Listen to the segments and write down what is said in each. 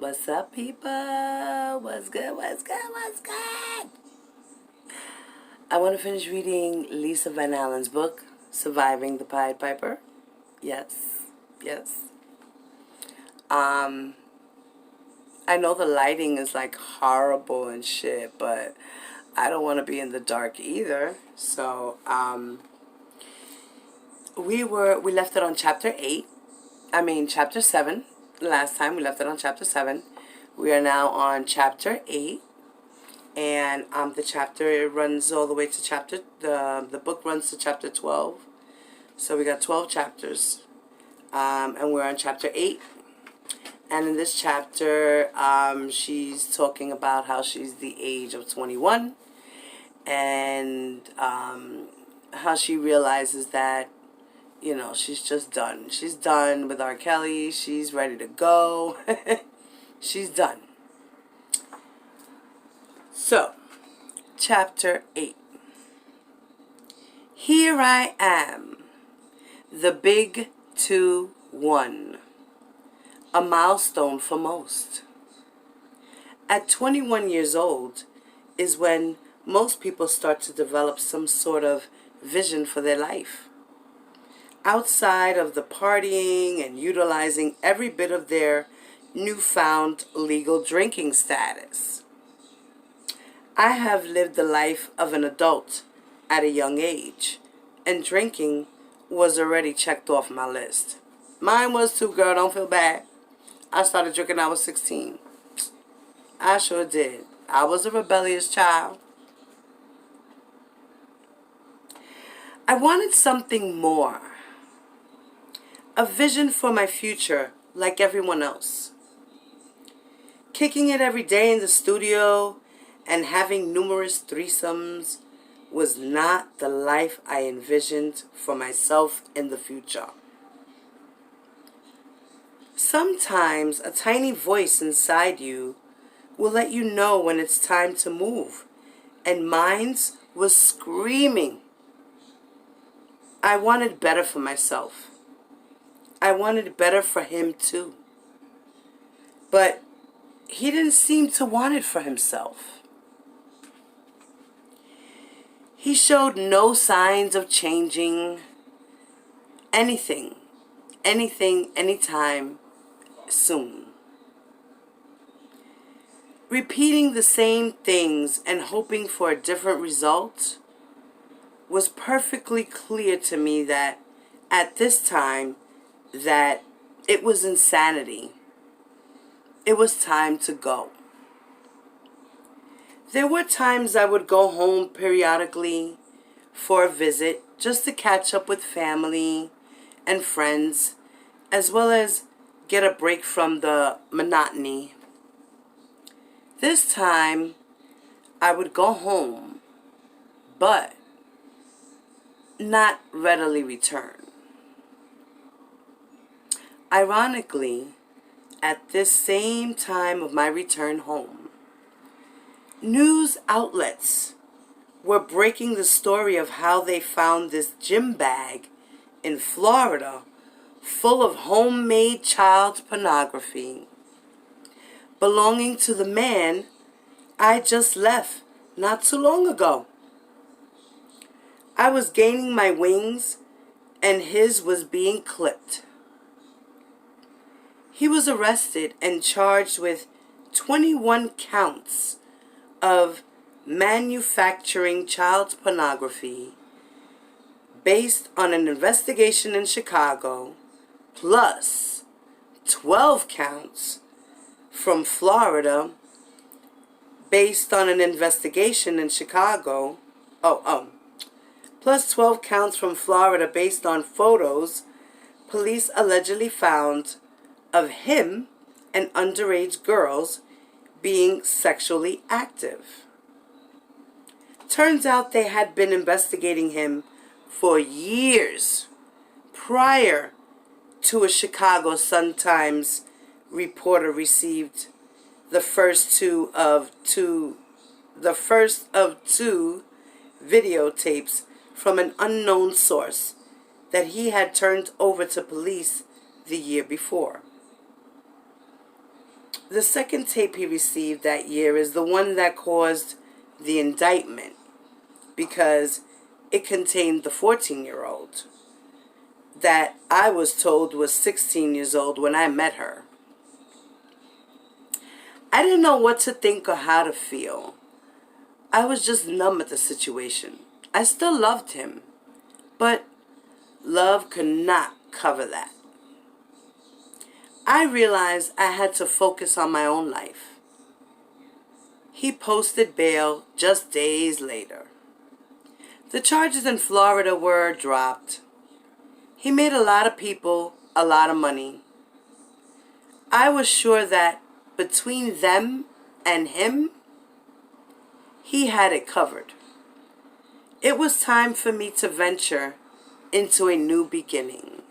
What's up, people? What's good? What's good? What's good? I want to finish reading Lisa Van Allen's book, Surviving the Pied Piper. Yes. Yes. I know the lighting is like horrible and shit, but I don't want to be in the dark either. So, we left it on chapter 7. Last time we left it on chapter 7. We are now on chapter 8. And the chapter runs all the way to the book runs to chapter 12. So we got 12 chapters. And we're on chapter 8. And in this chapter, she's talking about how she's the age of 21. And how she realizes that, you know, she's just done. She's done with R. Kelly. She's ready to go. She's done. So, chapter 8. Here I am, the big 2-1, a milestone for most. At 21 years old is when most people start to develop some sort of vision for their life. Outside of the partying and utilizing every bit of their newfound legal drinking status. I have lived the life of an adult at a young age, and drinking was already checked off my list. Mine was too, girl, don't feel bad. I started drinking when I was 16. I sure did. I was a rebellious child. I wanted something more. A vision for my future like everyone else. Kicking it every day in the studio and having numerous threesomes was not the life I envisioned for myself in the future. Sometimes a tiny voice inside you will let you know when it's time to move, and mine was screaming. I wanted better for myself. I wanted better for him too. But he didn't seem to want it for himself. He showed no signs of changing anything, anytime soon. Repeating the same things and hoping for a different result was perfectly clear to me that at this time that it was insanity. It was time to go. There were times I would go home periodically for a visit just to catch up with family and friends, as well as get a break from the monotony. This time, I would go home, but not readily return. Ironically, at this same time of my return home, news outlets were breaking the story of how they found this gym bag in Florida full of homemade child pornography belonging to the man I just left not too long ago. I was gaining my wings and his was being clipped. He was arrested and charged with 21 counts of manufacturing child pornography based on an investigation in Chicago, plus 12 counts from Florida based on an investigation in Chicago. Plus 12 counts from Florida based on photos police allegedly found of him and underage girls being sexually active. Turns out they had been investigating him for years prior to a Chicago Sun-Times reporter received the first of two videotapes from an unknown source that he had turned over to police the year before. The second tape he received that year is the one that caused the indictment because it contained the 14-year-old that I was told was 16 years old when I met her. I didn't know what to think or how to feel. I was just numb at the situation. I still loved him, but love could not cover that. I realized I had to focus on my own life. He posted bail just days later. The charges in Florida were dropped. He made a lot of people a lot of money. I was sure that between them and him, he had it covered. It was time for me to venture into a new beginning.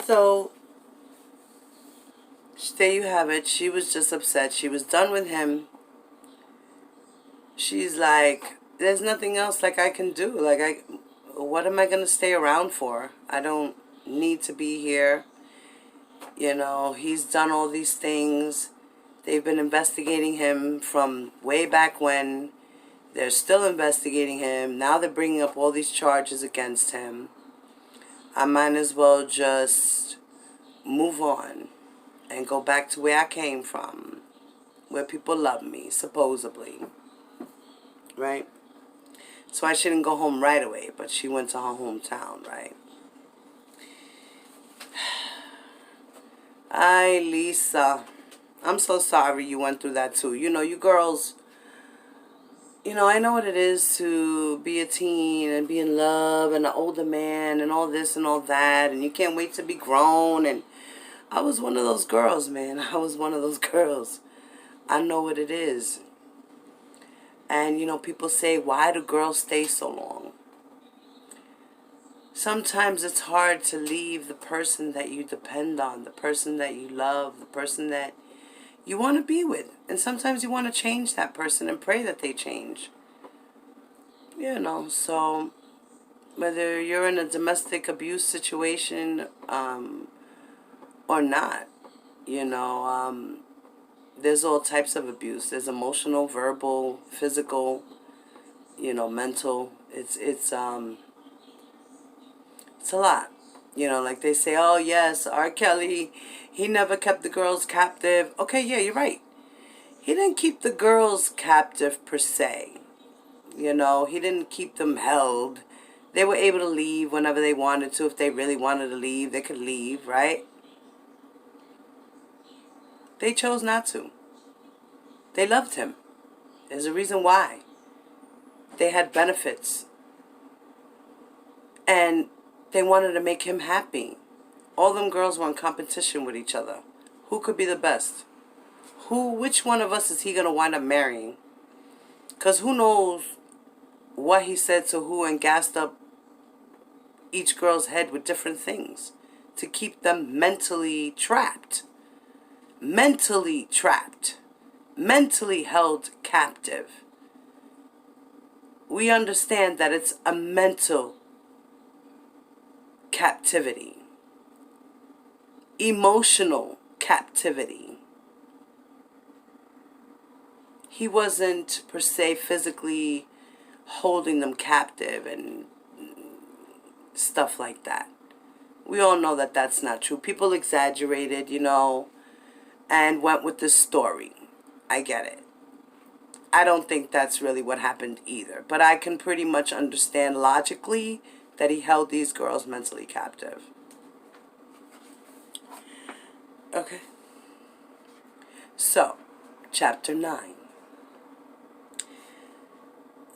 So, there you have it. She was just upset. She was done with him. She's like, there's nothing else like I can do. What am I going to stay around for? I don't need to be here. You know, he's done all these things. They've been investigating him from way back when. They're still investigating him. Now they're bringing up all these charges against him. I might as well just move on and go back to where I came from, where people love me, supposedly. Right? So I shouldn't go home right away, but she went to her hometown, right? Ay, Lisa. I'm so sorry you went through that too. You know, you girls, you know, I know what it is to be a teen and be in love and an older man and all this and all that. And you can't wait to be grown. And I was one of those girls, man. I was one of those girls. I know what it is. And, you know, people say, why do girls stay so long? Sometimes it's hard to leave the person that you depend on, the person that you love, the person that you want to be with. And sometimes you want to change that person and pray that they change. You know, so whether you're in a domestic abuse situation or not, you know, there's all types of abuse. There's emotional, verbal, physical, you know, mental. It's a lot. You know, like they say, oh yes, R. Kelly, he never kept the girls captive. Okay, yeah, you're right. He didn't keep the girls captive per se. You know, he didn't keep them held. They were able to leave whenever they wanted to. If they really wanted to leave, they could leave, right? They chose not to. They loved him. There's a reason why. They had benefits. And they wanted to make him happy. All them girls were in competition with each other. Who could be the best? Which one of us is he going to wind up marrying? Because who knows what he said to who and gassed up each girl's head with different things to keep them mentally trapped. Mentally trapped. Mentally held captive. We understand that it's a mental captivity. Emotional captivity. He wasn't per se physically holding them captive and stuff like that. We all know that that's not true. People exaggerated, you know, and went with this story. I get it. I don't think that's really what happened either. But I can pretty much understand logically that he held these girls mentally captive. Okay. So, chapter 9.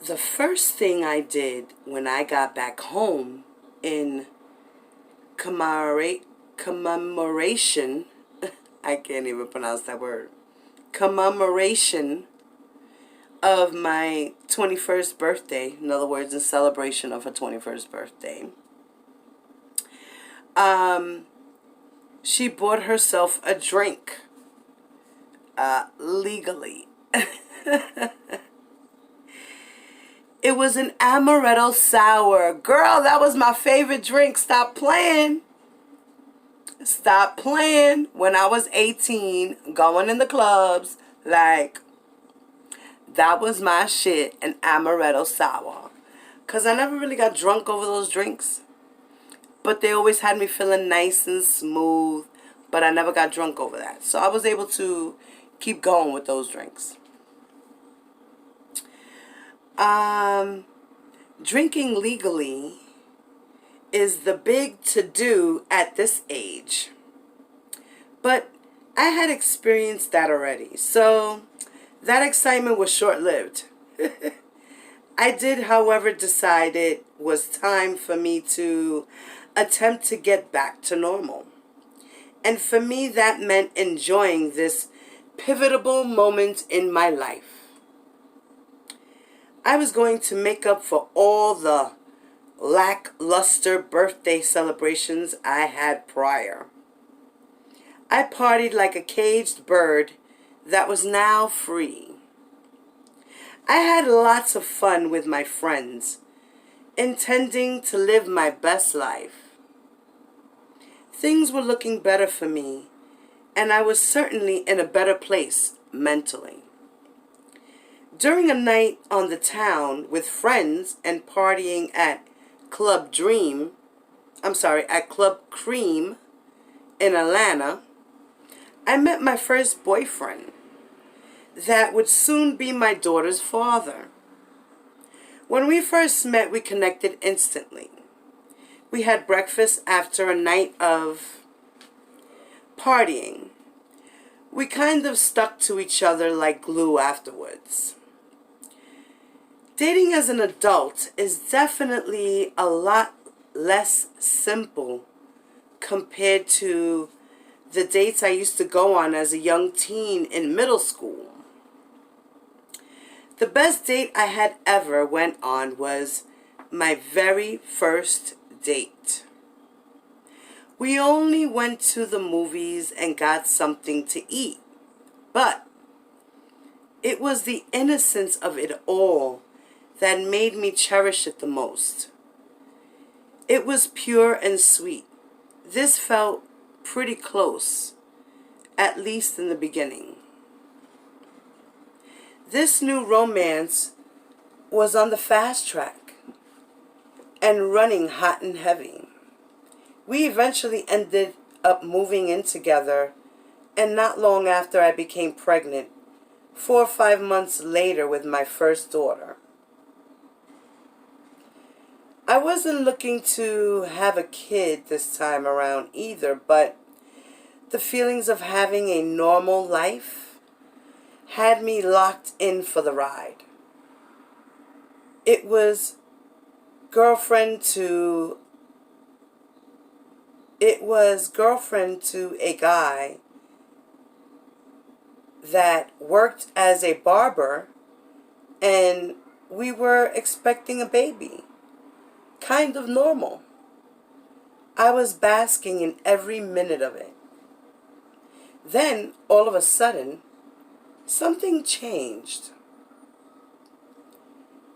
The first thing I did when I got back home in commemoration, I can't even pronounce that word, commemoration of my 21st birthday, in other words, in celebration of her 21st birthday, she bought herself a drink, legally. It was an amaretto sour. Girl, that was my favorite drink. Stop playing. Stop playing. When I was 18, going in the clubs, like, that was my shit, an amaretto sour. Because I never really got drunk over those drinks. But they always had me feeling nice and smooth. But I never got drunk over that. So I was able to keep going with those drinks. Drinking legally is the big to-do at this age. But I had experienced that already. So that excitement was short-lived. I did, however, decide it was time for me to attempt to get back to normal. And for me, that meant enjoying this pivotal moment in my life. I was going to make up for all the lackluster birthday celebrations I had prior. I partied like a caged bird that was now free. I had lots of fun with my friends, intending to live my best life. Things were looking better for me, and I was certainly in a better place mentally. During a night on the town with friends and partying at Club Cream in Atlanta, I met my first boyfriend that would soon be my daughter's father. When we first met, we connected instantly. We had breakfast after a night of partying. We kind of stuck to each other like glue afterwards. Dating as an adult is definitely a lot less simple compared to the dates I used to go on as a young teen in middle school. The best date I had ever went on was my very first date. We only went to the movies and got something to eat, but it was the innocence of it all that made me cherish it the most. It was pure and sweet. This felt pretty close, at least in the beginning. This new romance was on the fast track and running hot and heavy. We eventually ended up moving in together, and not long after I became pregnant, 4 or 5 months later with my first daughter. I wasn't looking to have a kid this time around either, but the feelings of having a normal life had me locked in for the ride. It was girlfriend to a guy that worked as a barber, and we were expecting a baby. Kind of normal. I was basking in every minute of it. Then, all of a sudden, something changed.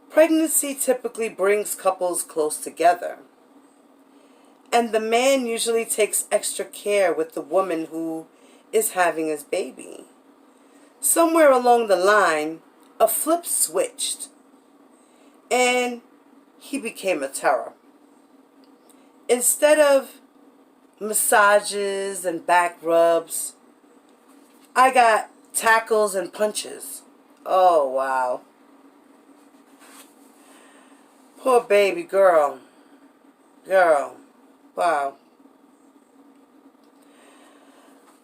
Pregnancy typically brings couples close together, and the man usually takes extra care with the woman who is having his baby. Somewhere along the line, a flip switched, and he became a terror. Instead of massages and back rubs, I got tackles and punches. Oh, wow. Poor baby girl. Wow.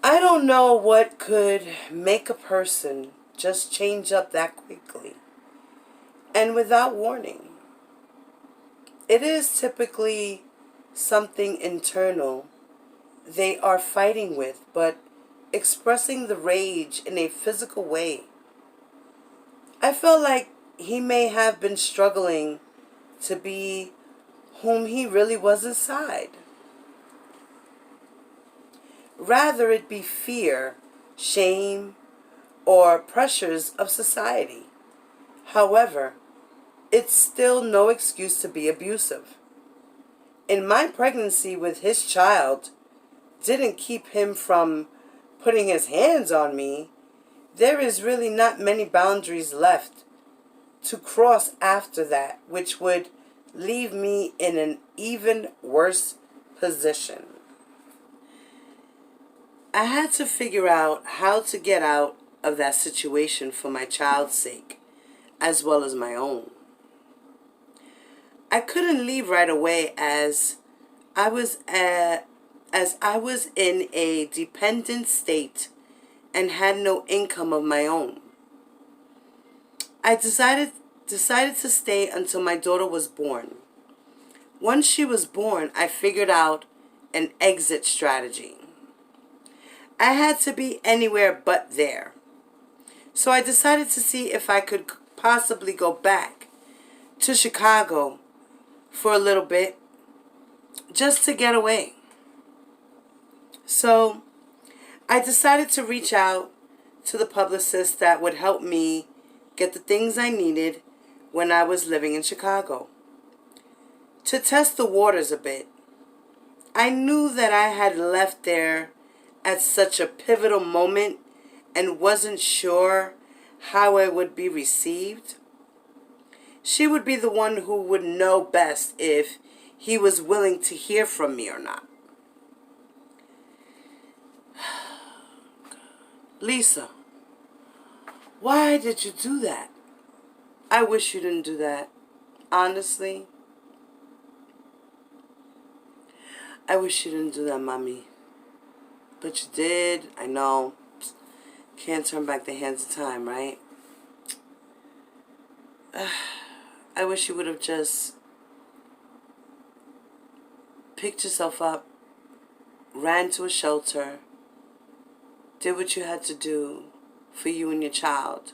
I don't know what could make a person just change up that quickly and without warning. It is typically something internal they are fighting with, but expressing the rage in a physical way. I felt like he may have been struggling to be whom he really was inside. Rather it be fear, shame, or pressures of society. However, it's still no excuse to be abusive. In my pregnancy with his child, didn't keep him from putting his hands on me, there is really not many boundaries left to cross after that, which would leave me in an even worse position. I had to figure out how to get out of that situation for my child's sake, as well as my own. I couldn't leave right away as I was in a dependent state and had no income of my own. I decided to stay until my daughter was born. Once she was born, I figured out an exit strategy. I had to be anywhere but there. So I decided to see if I could possibly go back to Chicago for a little bit, just to get away. So I decided to reach out to the publicist that would help me get the things I needed when I was living in Chicago, to test the waters a bit. I knew that I had left there at such a pivotal moment and wasn't sure how I would be received. She would be the one who would know best if he was willing to hear from me or not. Lisa, why did you do that? I wish you didn't do that. Honestly, I wish you didn't do that, Mommy. But you did. I know. Can't turn back the hands of time, right? I wish you would have just picked yourself up, ran to a shelter, did what you had to do for you and your child,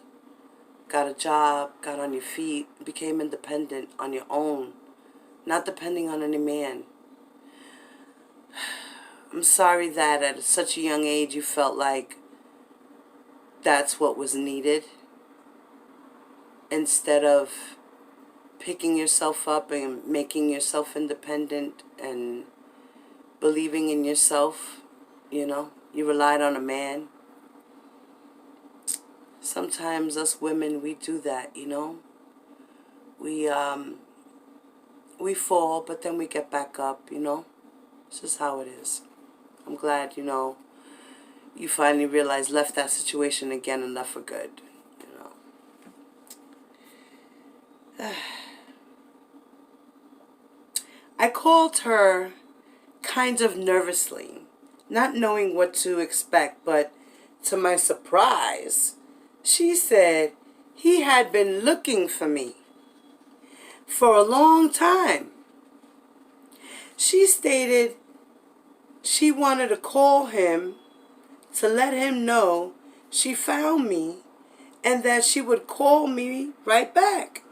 got a job, got on your feet, became independent on your own, not depending on any man. I'm sorry that at such a young age you felt like that's what was needed, instead of picking yourself up and making yourself independent and believing in yourself. You relied on a man. Sometimes us women, we do that, we fall, but then we get back up, It's just how it is. I'm glad, you finally realized, left that situation again and left for good, I called her kind of nervously, not knowing what to expect, but to my surprise, she said he had been looking for me for a long time. She stated she wanted to call him to let him know she found me and that she would call me right back.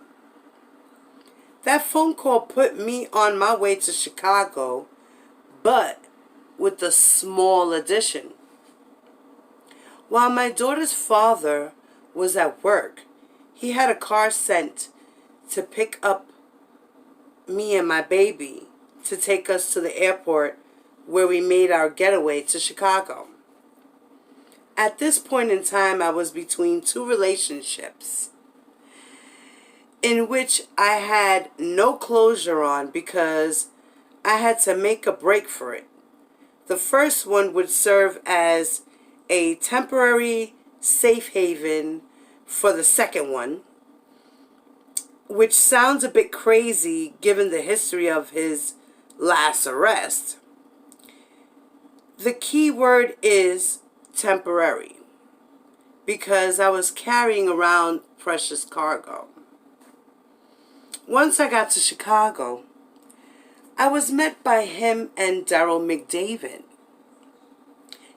That phone call put me on my way to Chicago, but with a small addition. While my daughter's father was at work, he had a car sent to pick up me and my baby to take us to the airport where we made our getaway to Chicago. At this point in time, I was between two relationships in which I had no closure on because I had to make a break for it. The first one would serve as a temporary safe haven for the second one, which sounds a bit crazy given the history of his last arrest. The key word is temporary, because I was carrying around precious cargo. Once I got to Chicago, I was met by him and Daryl McDavid,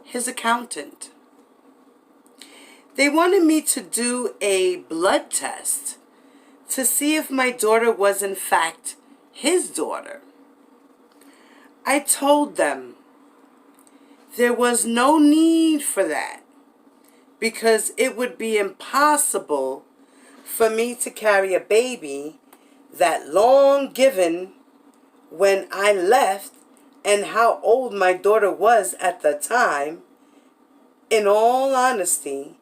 his accountant. They wanted me to do a blood test to see if my daughter was in fact his daughter. I told them there was no need for that because it would be impossible for me to carry a baby that long given when I left and how old my daughter was at the time, in all honesty,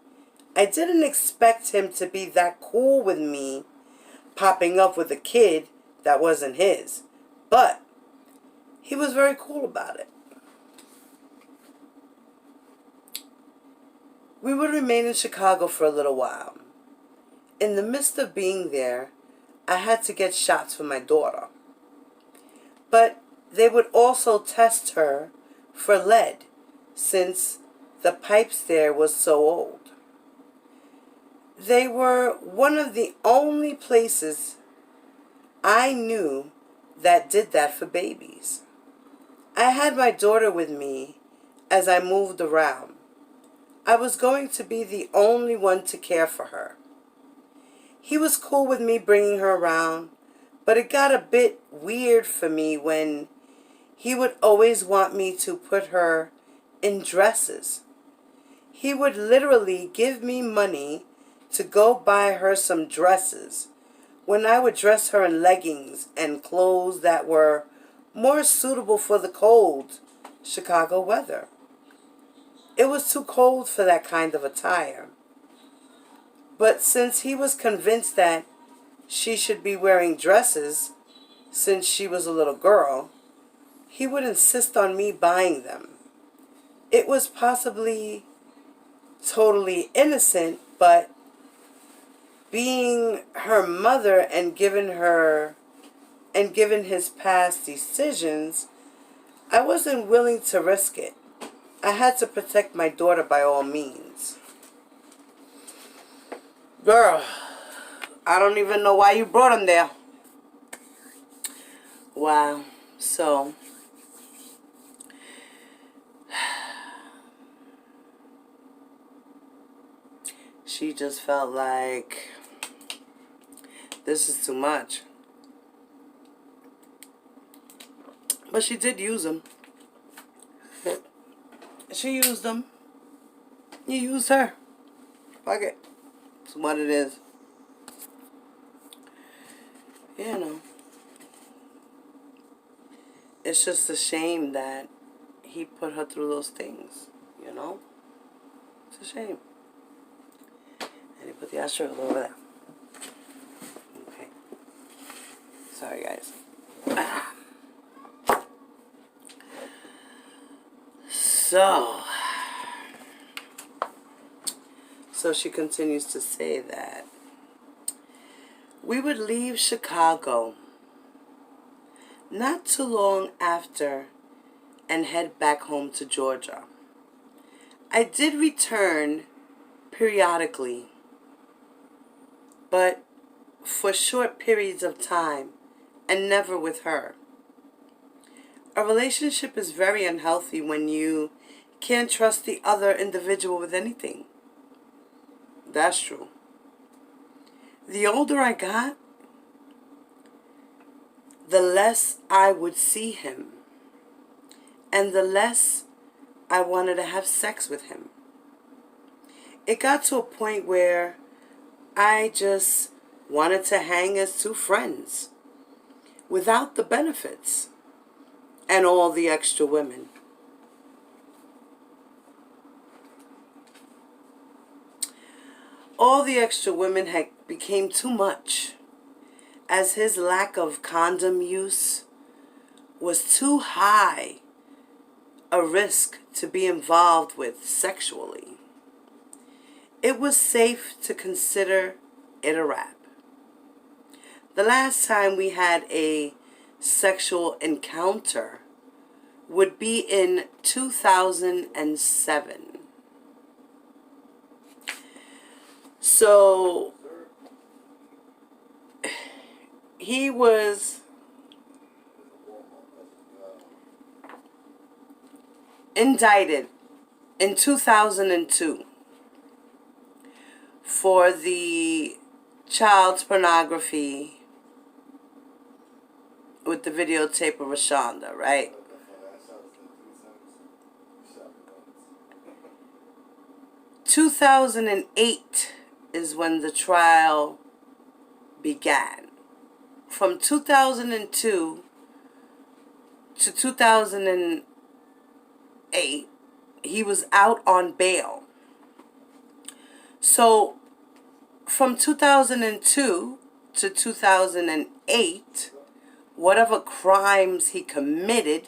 I didn't expect him to be that cool with me popping up with a kid that wasn't his. But he was very cool about it. We would remain in Chicago for a little while. In the midst of being there, I had to get shots for my daughter. But they would also test her for lead, since the pipes there was so old. They were one of the only places I knew that did that for babies. I had my daughter with me as I moved around. I was going to be the only one to care for her. He was cool with me bringing her around, but it got a bit weird for me when he would always want me to put her in dresses. He would literally give me money to go buy her some dresses when I would dress her in leggings and clothes that were more suitable for the cold Chicago weather. It was too cold for that kind of attire. But since he was convinced that she should be wearing dresses since she was a little girl, he would insist on me buying them. It was possibly totally innocent, but being her mother and given his past decisions, I wasn't willing to risk it. I had to protect my daughter by all means. Girl, I don't even know why you brought him there. Wow. So, she just felt like this is too much. But she did use him. She used him. He used her. Fuck it. It's what it is. You know. It's just a shame that he put her through those things. You know? It's a shame. And he put the ashtray over there. Okay. Sorry, guys. So she continues to say that we would leave Chicago not too long after and head back home to Georgia. I did return periodically, but for short periods of time and never with her. A relationship is very unhealthy when you can't trust the other individual with anything. That's true. The older I got, the less I would see him, and the less I wanted to have sex with him. It got to a point where I just wanted to hang as two friends without the benefits and all the extra women. All the extra women had became too much, as his lack of condom use was too high a risk to be involved with sexually. It was safe to consider it a wrap. The last time we had a sexual encounter would be in 2007. So he was indicted in 2002 for the child pornography with the videotape of Rashonda, right? 2008 is when the trial began. From 2002 to 2008, he was out on bail. So from 2002 to 2008, whatever crimes he committed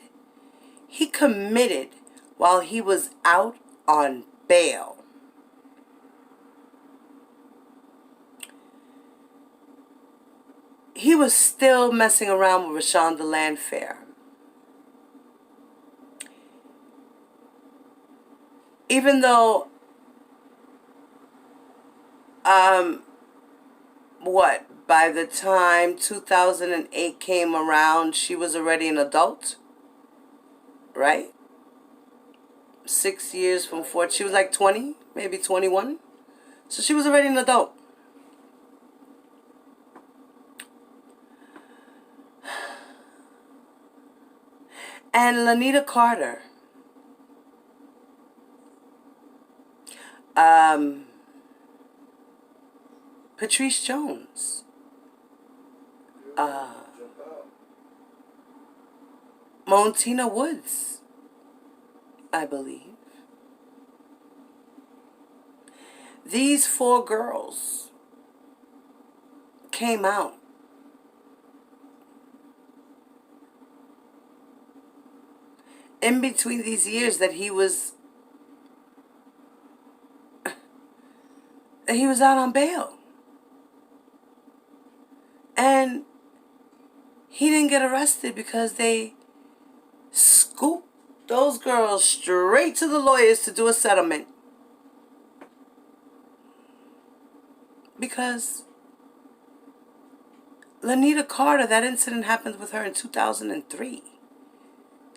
while he was out on bail. He was still messing around with Rashonda Landfair. Even though, by the time 2008 came around, she was already an adult, right? 6 years from 4, she was like 20, maybe 21. So she was already an adult. And Lanita Carter, Patrice Jones, Montina Woods, I believe. These 4 girls came out in between these years that he was out on bail. And he didn't get arrested because they scooped those girls straight to the lawyers to do a settlement. Because Lanita Carter, that incident happened with her in 2003.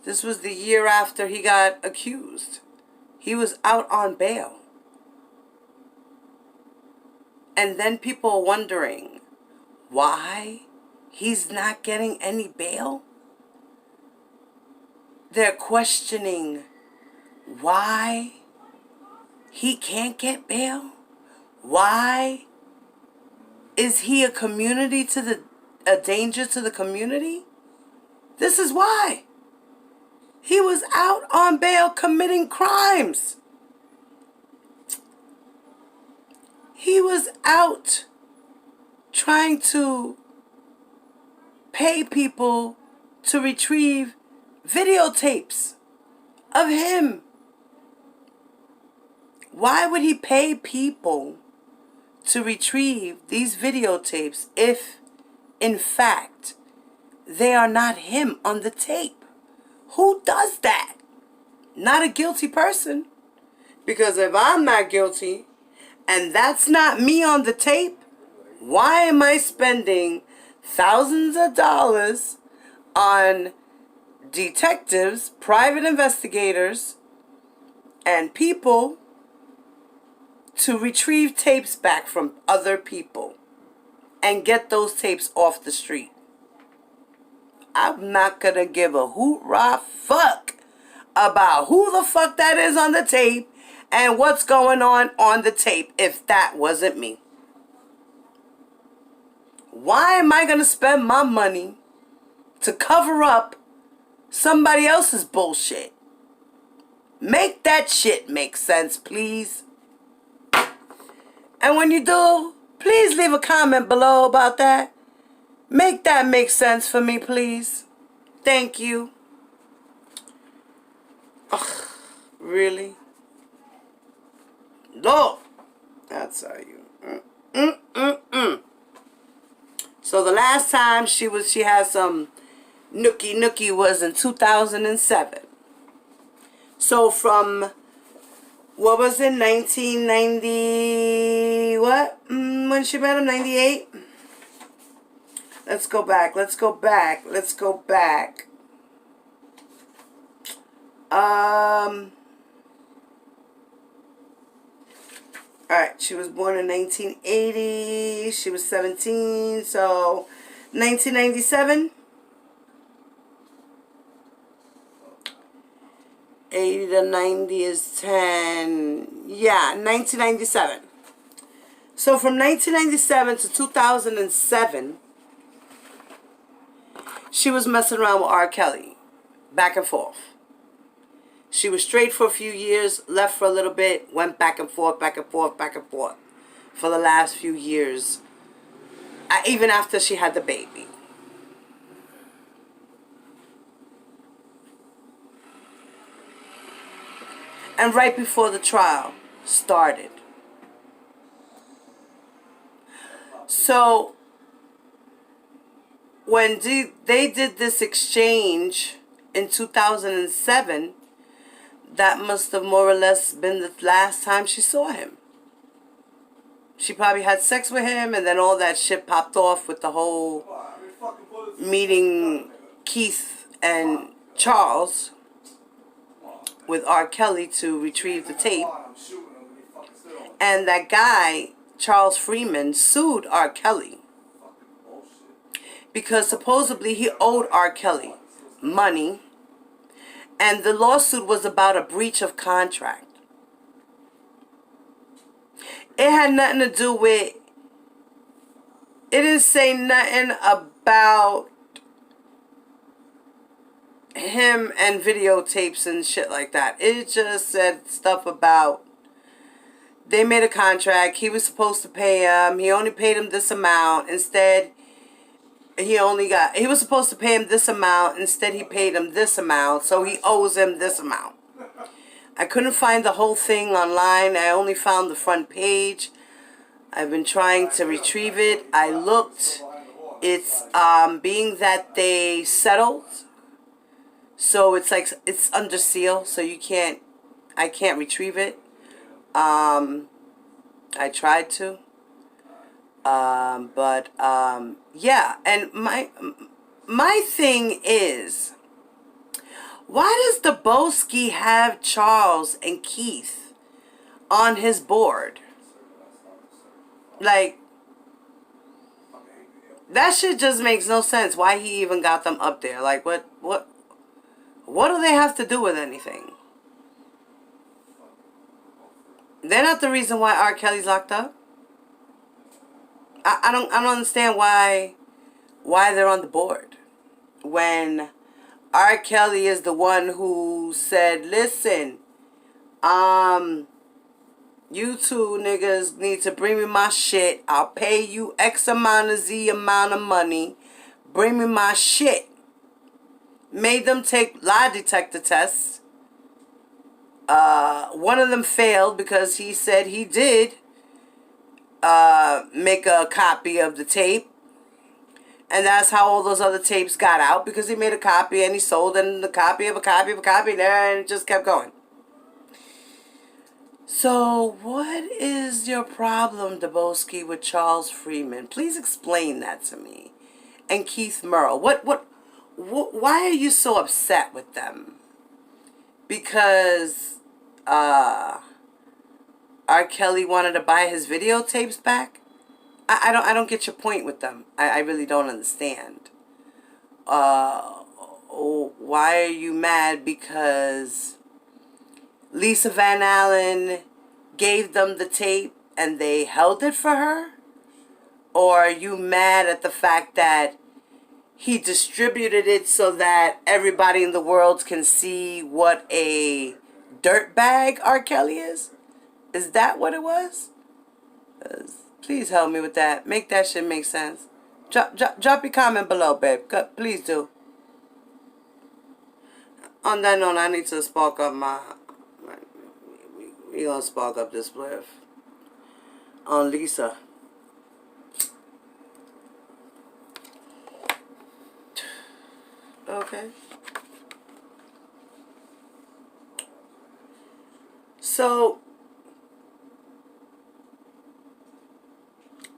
This was the year after he got accused. He was out on bail. And then people are wondering why he's not getting any bail. They're questioning why he can't get bail. Why is he a danger to the community? This is why. He was out on bail committing crimes. He was out trying to pay people to retrieve videotapes of him. Why would he pay people to retrieve these videotapes if, in fact, they are not him on the tape? Who does that? Not a guilty person. Because if I'm not guilty and that's not me on the tape, why am I spending thousands of dollars on detectives, private investigators, and people to retrieve tapes back from other people and get those tapes off the street? I'm not going to give a hoot-rah fuck about who the fuck that is on the tape and what's going on the tape if that wasn't me. Why am I going to spend my money to cover up somebody else's bullshit? Make that shit make sense, please. And when you do, please leave a comment below about that. Make that make sense for me, please. Thank you. Ugh, really? No. That's how you. So the last time she had some nookie was in 2007. So from, what was it, 1990, what? When she met him, 98? Let's go back. Alright, she was born in 1980. She was 17, so 1997. 80 to 90 is 10. Yeah, 1997. So from 1997 to 2007, she was messing around with R. Kelly. back and forth. She was straight for a few years, left for a little bit, went back and forth, back and forth, back and forth for the last few years, even after she had the baby. And right before the trial started. So when they did this exchange in 2007, that must have more or less been the last time she saw him. She probably had sex with him, and then all that shit popped off with the whole meeting Keith and Charles with R. Kelly to retrieve the tape. And that guy, Charles Freeman, sued R. Kelly because supposedly he owed R. Kelly money, and the lawsuit was about a breach of contract. It had nothing to do with, it didn't say nothing about him and videotapes and shit like that. It just said stuff about they made a contract. He was supposed to pay him. He only paid him this amount. Instead, he was supposed to pay him this amount. Instead, he paid him this amount. So he owes him this amount. I couldn't find the whole thing online. I only found the front page. I've been trying to retrieve it. I looked. It's being that they settled. So it's like it's under seal, so I can't retrieve it. I tried to. Yeah, and my thing is, why does Dabowski have Charles and Keith on his board? Like, that shit just makes no sense. Why he even got them up there? Like, what do they have to do with anything? They're not the reason why R. Kelly's locked up. I don't understand why they're on the board when R. Kelly is the one who said, listen, you two niggas need to bring me my shit. I'll pay you X amount of Z amount of money. Bring me my shit. Made them take lie detector tests. One of them failed because he said he did make a copy of the tape. And that's how all those other tapes got out, because he made a copy and he sold them the copy of a copy of a copy there, and it just kept going. So what is your problem, Dabowski, with Charles Freeman? Please explain that to me. And Keith Merle. Why are you so upset with them? Because R. Kelly wanted to buy his videotapes back? I don't get your point with them. I really don't understand. Why are you mad because Lisa Van Allen gave them the tape and they held it for her? Or are you mad at the fact that he distributed it so that everybody in the world can see what a dirtbag R. Kelly is? Is that what it was? Please help me with that. Make that shit make sense. Drop your comment below, babe. Please do. On that note, I need to spark up we gonna spark up this spliff on Lisa. Okay. So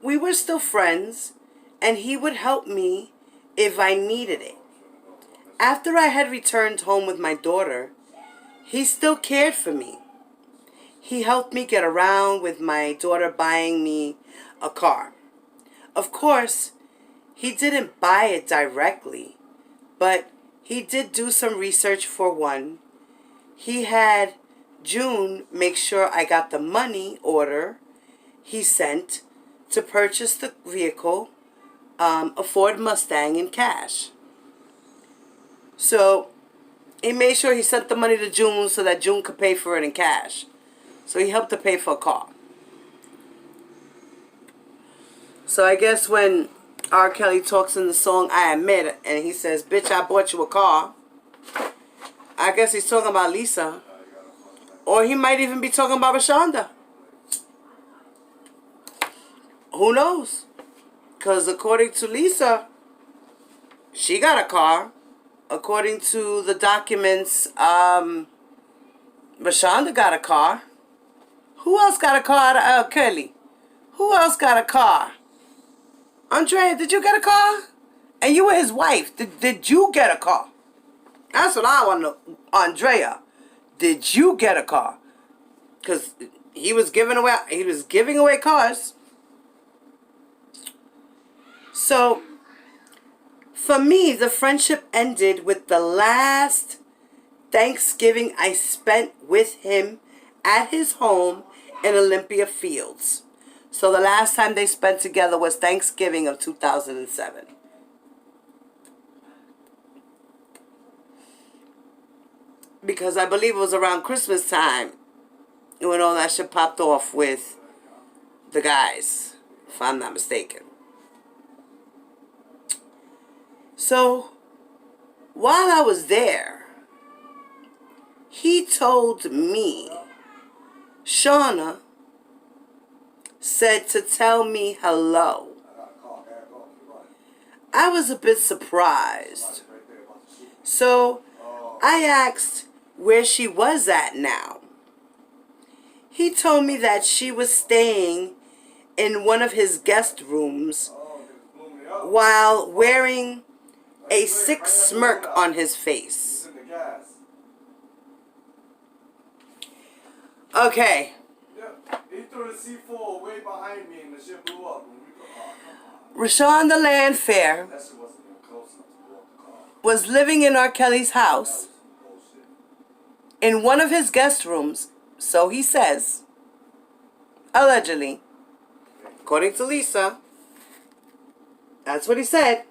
we were still friends, and he would help me if I needed it. After I had returned home with my daughter, he still cared for me. He helped me get around with my daughter buying me a car. Of course, he didn't buy it directly, but he did do some research for one. He had June make sure I got the money order he sent to purchase the vehicle, a Ford Mustang, in cash. So He made sure he sent the money to June so that June could pay for it in cash. So he helped her pay for a car. So I guess when R. Kelly talks in the song I Admit, and he says, bitch, I bought you a car, I guess he's talking about Lisa. Or he might even be talking about Rashonda. Who knows? Because according to Lisa, she got a car. According to the documents, Rashonda got a car. Who else got a car out of Kelly? Who else got a car? Andrea, did you get a car? And you were his wife. Did you get a car? That's what I want to know. Andrea, did you get a car? Because he was giving away cars. So, for me, the friendship ended with the last Thanksgiving I spent with him at his home in Olympia Fields. So the last time they spent together was Thanksgiving of 2007. Because I believe it was around Christmas time when all that shit popped off with the guys, if I'm not mistaken. So, while I was there, he told me, Shauna said to tell me hello. I was a bit surprised. So, I asked where she was at now. He told me that she was staying in one of his guest rooms while wearing a sick smirk on his face. Okay. He threw the C4 way behind me and the shit blew up. Rashonda Landfair was living in R. Kelly's house in one of his guest rooms, so he says, allegedly, according to Lisa. That's what he said.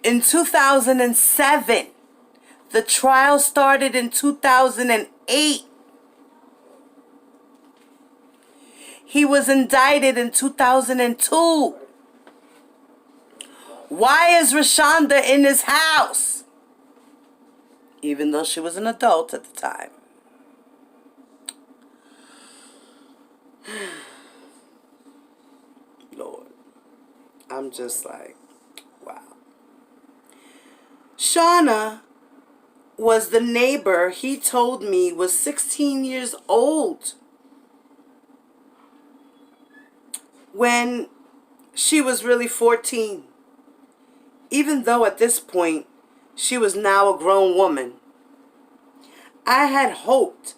In 2007. The trial started in 2008. He was indicted in 2002. Why is Rashonda in his house? Even though she was an adult at the time. Lord, I'm just like, wow. Shauna was the neighbor he told me was 16 years old when she was really 14. Even though at this point she was now a grown woman. I had hoped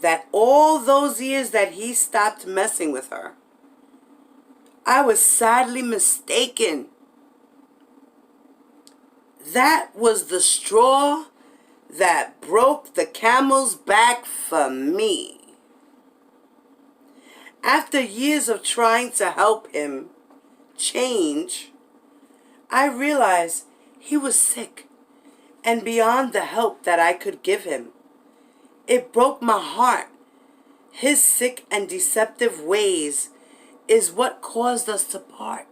that all those years that he stopped messing with her, I was sadly mistaken. That was the straw that broke the camel's back for me. After years of trying to help him change, I realized he was sick and beyond the help that I could give him. It broke my heart. His sick and deceptive ways is what caused us to part.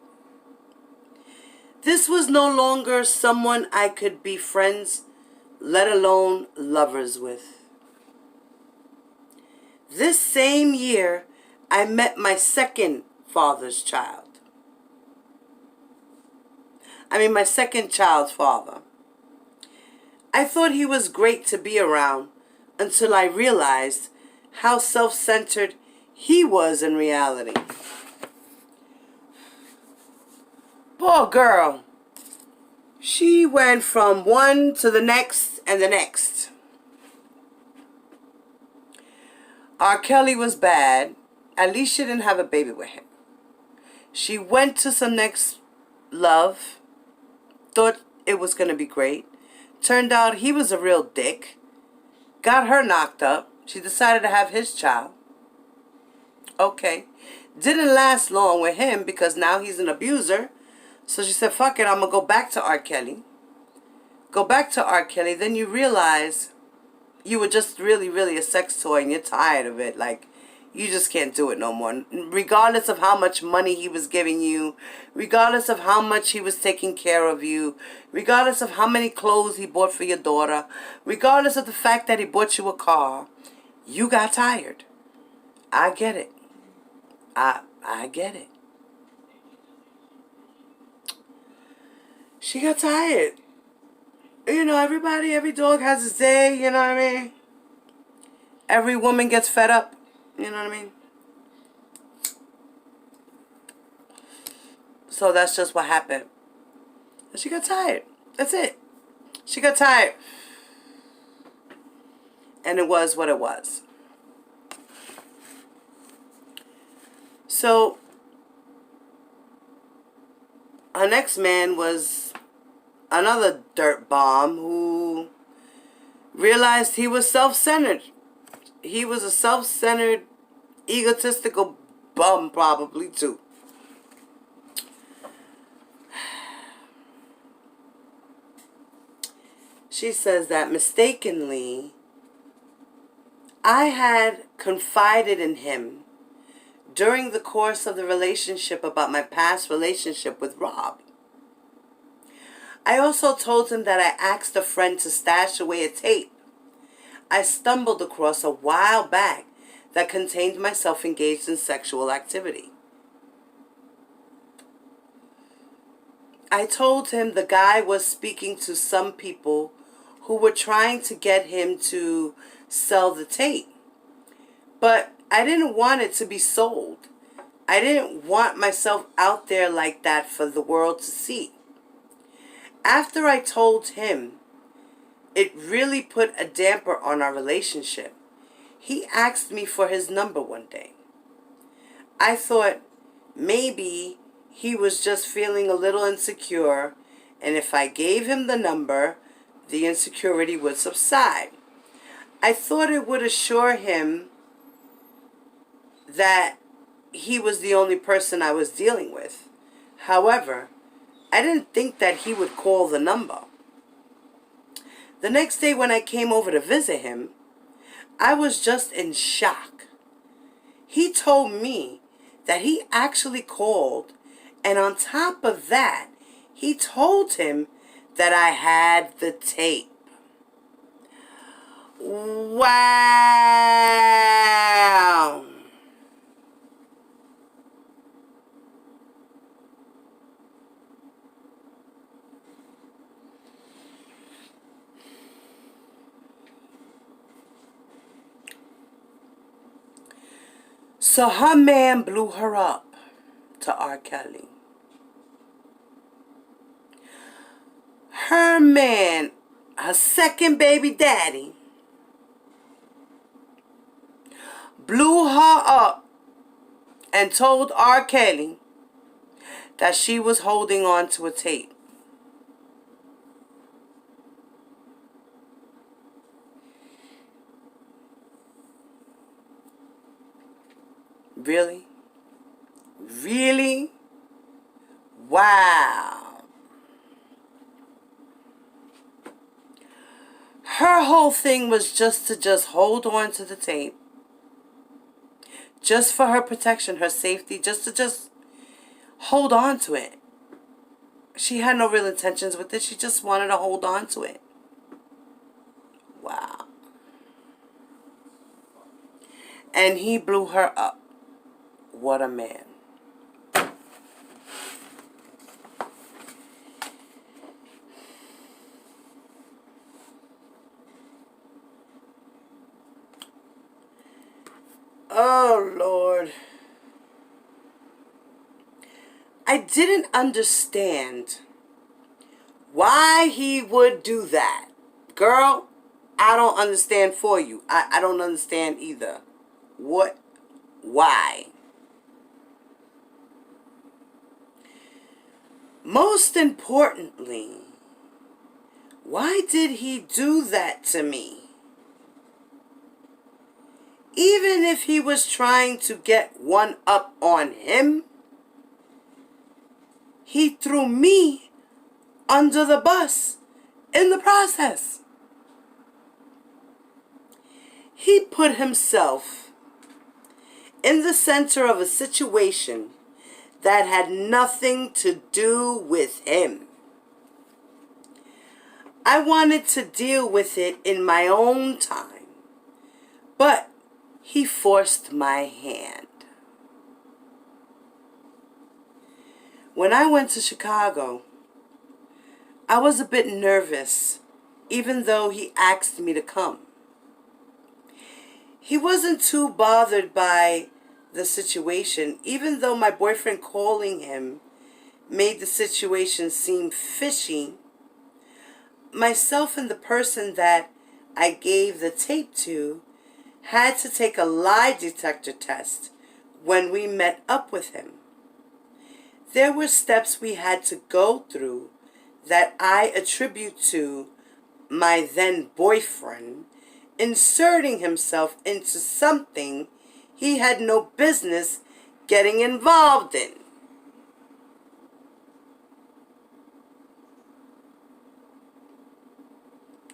This was no longer someone I could be friends, let alone lovers with. This same year, I met my second father's child. My second child's father. I thought he was great to be around until I realized how self-centered he was in reality. Poor girl. She went from one to the next and the next. R. Kelly was bad. At least she didn't have a baby with him. She went to some next love. Thought it was going to be great. Turned out he was a real dick. Got her knocked up. She decided to have his child. Okay. Didn't last long with him because now he's an abuser. So she said, fuck it, I'm going to go back to R. Kelly. go back to R. Kelly, then you realize you were just really, really a sex toy and you're tired of it. Like, you just can't do it no more. Regardless of how much money he was giving you, regardless of how much he was taking care of you, regardless of how many clothes he bought for your daughter, regardless of the fact that he bought you a car, you got tired. I get it. I get it. She got tired. You know, every dog has its day, you know what I mean? Every woman gets fed up, you know what I mean? So that's just what happened. And she got tired. That's it. She got tired. And it was what it was. So, her next man was another dirt bomb who realized he was self-centered. He was a self-centered, egotistical bum probably too. She says that mistakenly, I had confided in him during the course of the relationship about my past relationship with Rob. I also told him that I asked a friend to stash away a tape I stumbled across a while back that contained myself engaged in sexual activity. I told him the guy was speaking to some people who were trying to get him to sell the tape. But I didn't want it to be sold. I didn't want myself out there like that for the world to see. After I told him, it really put a damper on our relationship. He asked me for his number one day. I thought maybe he was just feeling a little insecure, and if I gave him the number, the insecurity would subside. I thought it would assure him that he was the only person I was dealing with. However, I didn't think that he would call the number. The next day when I came over to visit him, I was just in shock. He told me that he actually called, and on top of that, he told him that I had the tape. Wow. So her man blew her up to R. Kelly. Her man, her second baby daddy, blew her up and told R. Kelly that she was holding on to a tape. Really? Really? Wow. Her whole thing was just to hold on to the tape. Just for her protection, her safety, just to hold on to it. She had no real intentions with it. She just wanted to hold on to it. Wow. And he blew her up. What a man. Oh, Lord. I didn't understand why he would do that. Girl, I don't understand for you. I don't understand either. What? Why? Most importantly, why did he do that to me? Even if he was trying to get one up on him, he threw me under the bus in the process. He put himself in the center of a situation that had nothing to do with him. I wanted to deal with it in my own time, but he forced my hand. When I went to Chicago, I was a bit nervous, even though he asked me to come. He wasn't too bothered by the situation, even though my boyfriend calling him made the situation seem fishy. Myself and the person that I gave the tape to had to take a lie detector test when we met up with him. There were steps we had to go through that I attribute to my then boyfriend inserting himself into something he had no business getting involved in.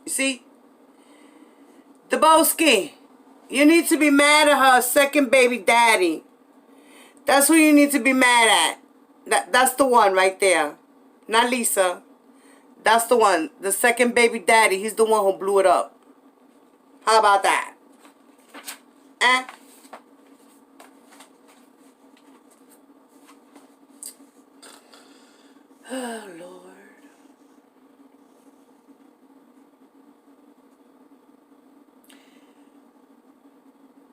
You see, Debowski, you need to be mad at her second baby daddy. That's who you need to be mad at. That's the one right there. Not Lisa. That's the one. The second baby daddy. He's the one who blew it up. How about that? Eh? Oh, Lord.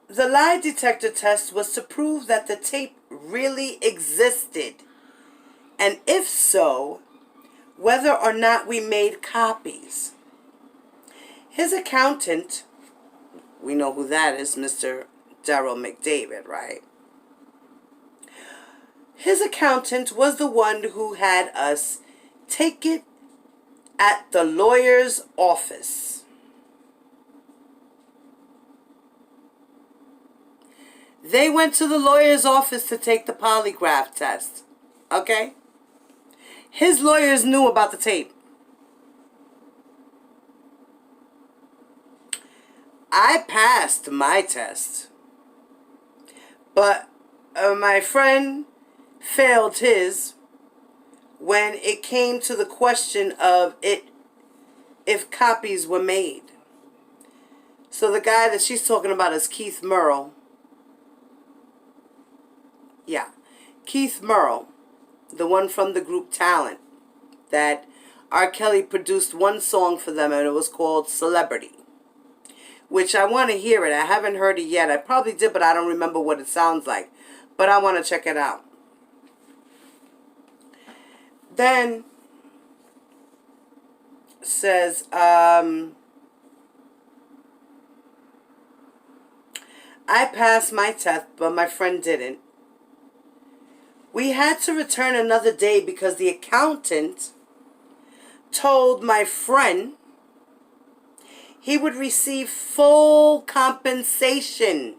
The lie detector test was to prove that the tape really existed, and if so, whether or not we made copies. His accountant, we know who that is, Mr. Darrell McDavid, right? His accountant was the one who had us take it at the lawyer's office. They went to the lawyer's office to take the polygraph test. Okay? His lawyers knew about the tape. I passed my test. But my friend failed his when it came to the question of if copies were made. So the guy that she's talking about is Keith Murrow. Yeah, Keith Murrow, the one from the group Talent, that R. Kelly produced one song for them, and it was called Celebrity, which I want to hear it. I haven't heard it yet. I probably did, but I don't remember what it sounds like. But I want to check it out. Then says, I passed my test, but my friend didn't. We had to return another day because the accountant told my friend he would receive full compensation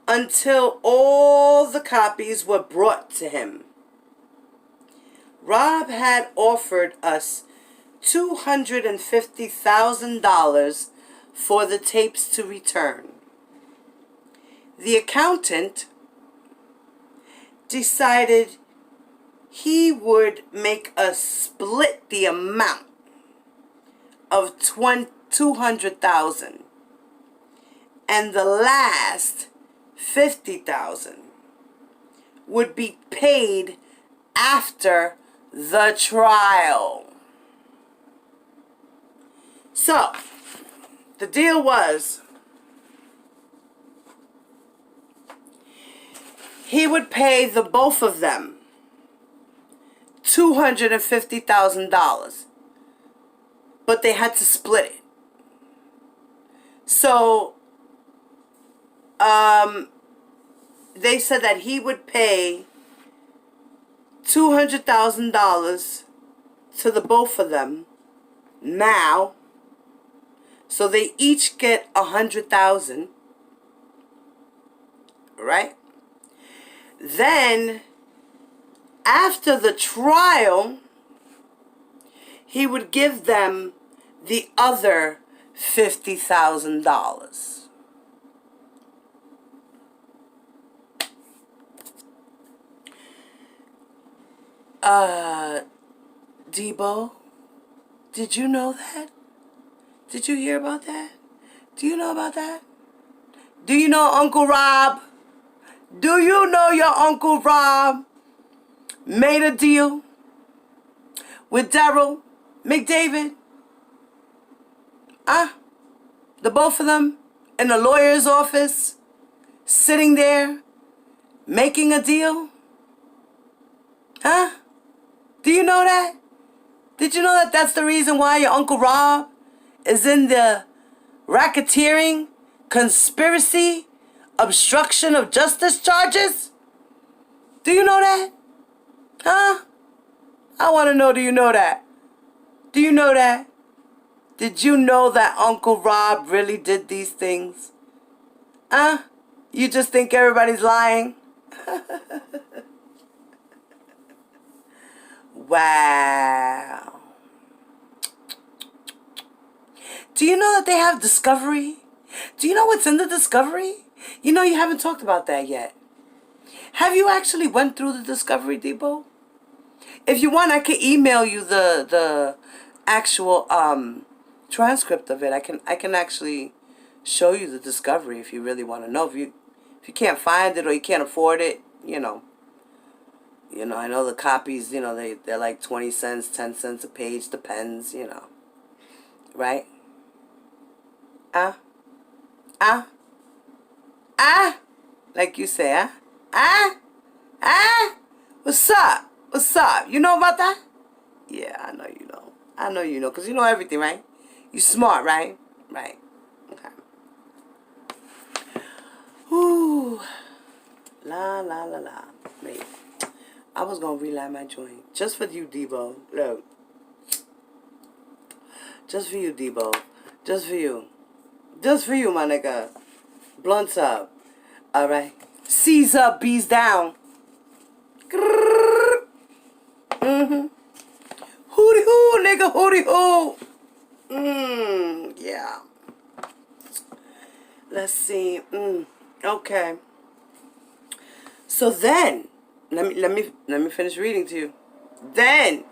until all the copies were brought to him. Rob had offered us $250,000 for the tapes to return. The accountant decided he would make us split the amount of $200,000, and the last $50,000 would be paid after the trial. So the deal was he would pay the both of them $250,000, but they had to split it. So they said that he would pay $200,000 to the both of them now, so they each get $100,000, right? Then, after the trial, he would give them the other $50,000. Debo, did you know that? Did you hear about that? Do you know about that? Do you know Uncle Rob? Do you know your Uncle Rob made a deal with Daryl McDavid? The both of them in the lawyer's office, sitting there, making a deal? Huh? Do you know that? Did you know that that's the reason why your Uncle Rob is in the racketeering, conspiracy, obstruction of justice charges? Do you know that? Huh? I want to know, do you know that? Do you know that? Did you know that Uncle Rob really did these things? Huh? You just think everybody's lying? Wow. Do you know that they have Discovery? Do you know what's in the Discovery? You know, you haven't talked about that yet. Have you actually went through the Discovery, Debo? If you want, I can email you the actual transcript of it. I can actually show you the Discovery if you really want to know. If you can't find it or you can't afford it, you know, I know the copies, they're like 20 cents, 10 cents a page, depends, right? Like you say, what's up? What's up? You know about that? Yeah, I know you know. I know you know, because you know everything, right? You smart, right? Right. Okay. Whew. La, la, la, la. Wait. I was going to relight my joint. Just for you, Debo. Look. Just for you, Debo. Just for you. Just for you, my nigga. Blunts up. Alright. C's up, B's down. Mm-hmm. Hooty hoo, nigga, hooty hoo. Yeah. Let's see. Okay. So then, let me finish reading to you. Then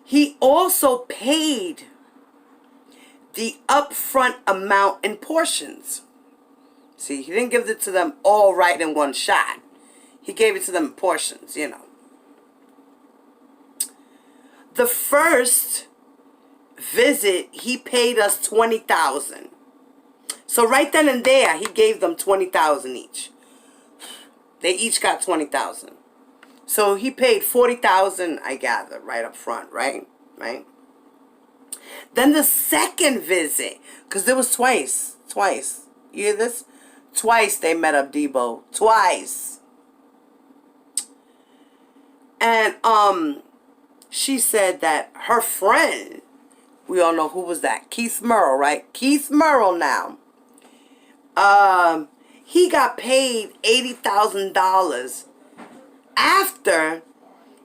he also paid the upfront amount in portions. See, he didn't give it to them all right in one shot. He gave it to them in portions, The first visit, he paid us $20,000. So right then and there, he gave them $20,000 each. They each got $20,000. So he paid $40,000, I gather, right up front, right? Right? Then the second visit, because there was twice. You hear this? Twice they met up, Debo. Twice. And she said that her friend, we all know who was that? Keith Merle, right? Keith Merle now. He got paid $80,000 after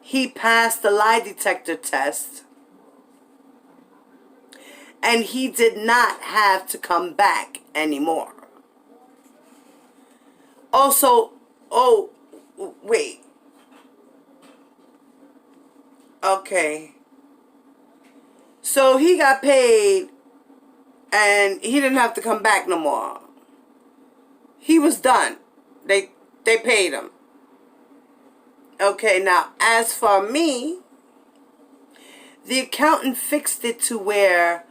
he passed the lie detector test, and he did not have to come back anymore. Also, wait. Okay. So he got paid and he didn't have to come back no more. He was done. They paid him. Okay, now as for me, the accountant fixed it to where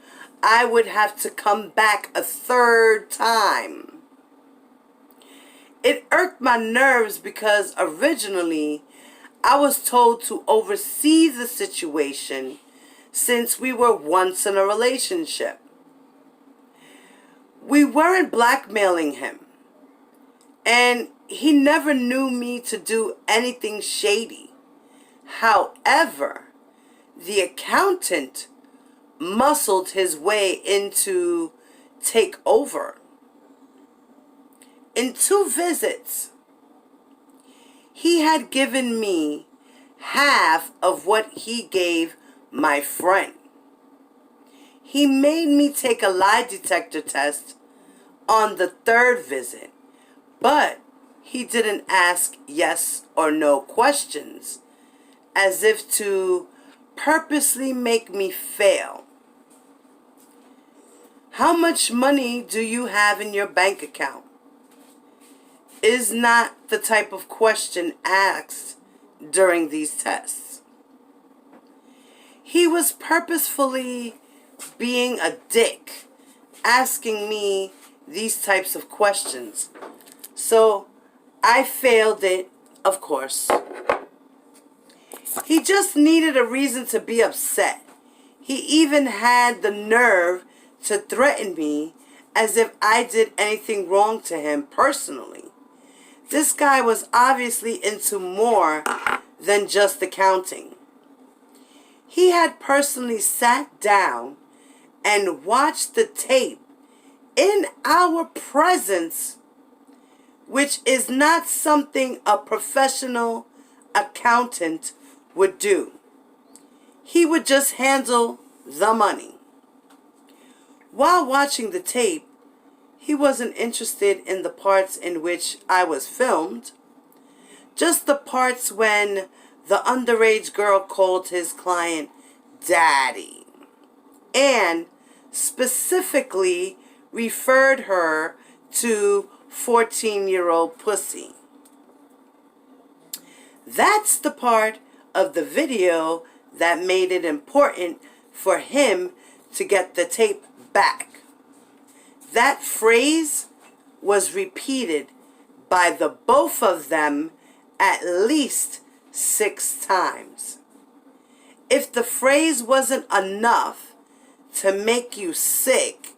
I would have to come back a third time. It irked my nerves because originally I was told to oversee the situation since we were once in a relationship. We weren't blackmailing him, and he never knew me to do anything shady. However, the accountant muscled his way into take over. In 2 visits, he had given me half of what he gave my friend. He made me take a lie detector test on the third visit, but he didn't ask yes or no questions, as if to purposely make me fail. How much money do you have in your bank account? Is not the type of question asked during these tests. He was purposefully being a dick, asking me these types of questions. So I failed it, of course. He just needed a reason to be upset. He even had the nerve to threaten me as if I did anything wrong to him personally. This guy was obviously into more than just accounting. He had personally sat down and watched the tape in our presence, which is not something a professional accountant would do. He would just handle the money. While watching the tape, he wasn't interested in the parts in which I was filmed, just the parts when the underage girl called his client daddy and specifically referred her to 14-year-old pussy. That's the part of the video that made it important for him to get the tape back. That phrase was repeated by the both of them at least 6 times. If the phrase wasn't enough to make you sick,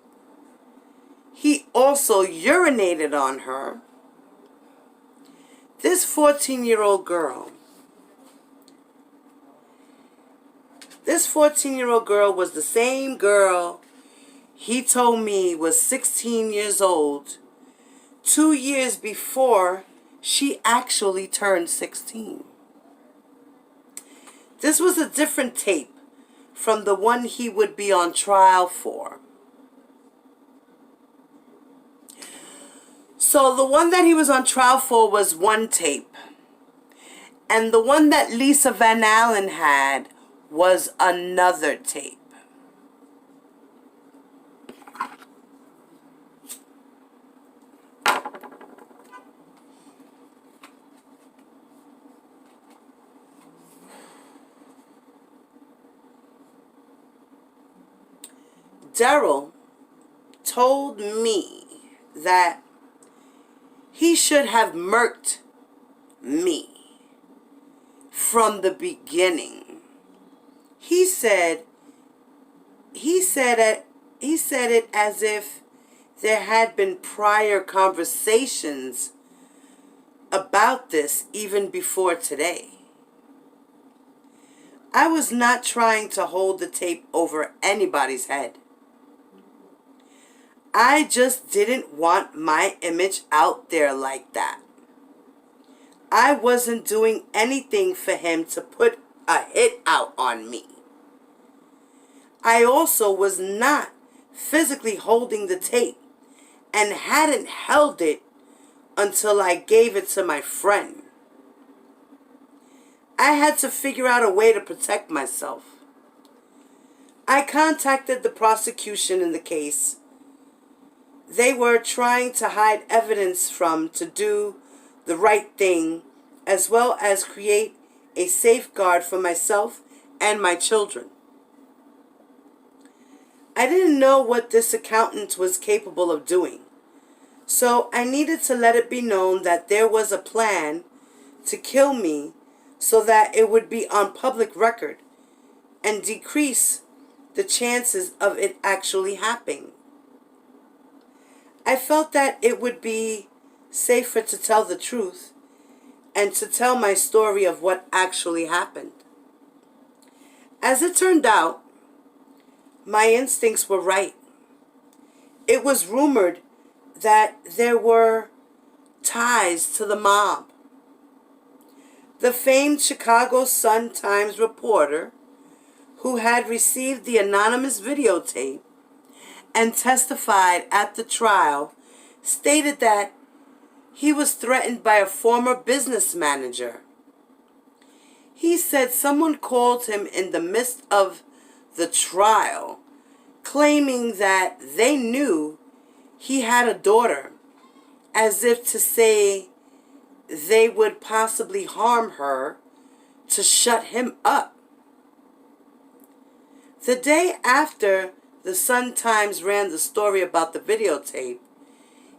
he also urinated on her. This 14-year-old girl was the same girl he told me was 16 years old 2 years before she actually turned 16. This was a different tape from the one he would be on trial for. So the one that he was on trial for was one tape. And the one that Lisa Van Allen had was another tape. Daryl told me that he should have murked me from the beginning. He said it as if there had been prior conversations about this even before today. I was not trying to hold the tape over anybody's head. I just didn't want my image out there like that. I wasn't doing anything for him to put a hit out on me. I also was not physically holding the tape and hadn't held it until I gave it to my friend. I had to figure out a way to protect myself. I contacted the prosecution in the case they were trying to hide evidence from to do the right thing, as well as create a safeguard for myself and my children. I didn't know what this accountant was capable of doing, so I needed to let it be known that there was a plan to kill me so that it would be on public record and decrease the chances of it actually happening. I felt that it would be safer to tell the truth and to tell my story of what actually happened. As it turned out, my instincts were right. It was rumored that there were ties to the mob. The famed Chicago Sun-Times reporter, who had received the anonymous videotape and testified at the trial, stated that he was threatened by a former business manager. He said someone called him in the midst of the trial, claiming that they knew he had a daughter, as if to say they would possibly harm her to shut him up. The day after the Sun-Times ran the story about the videotape,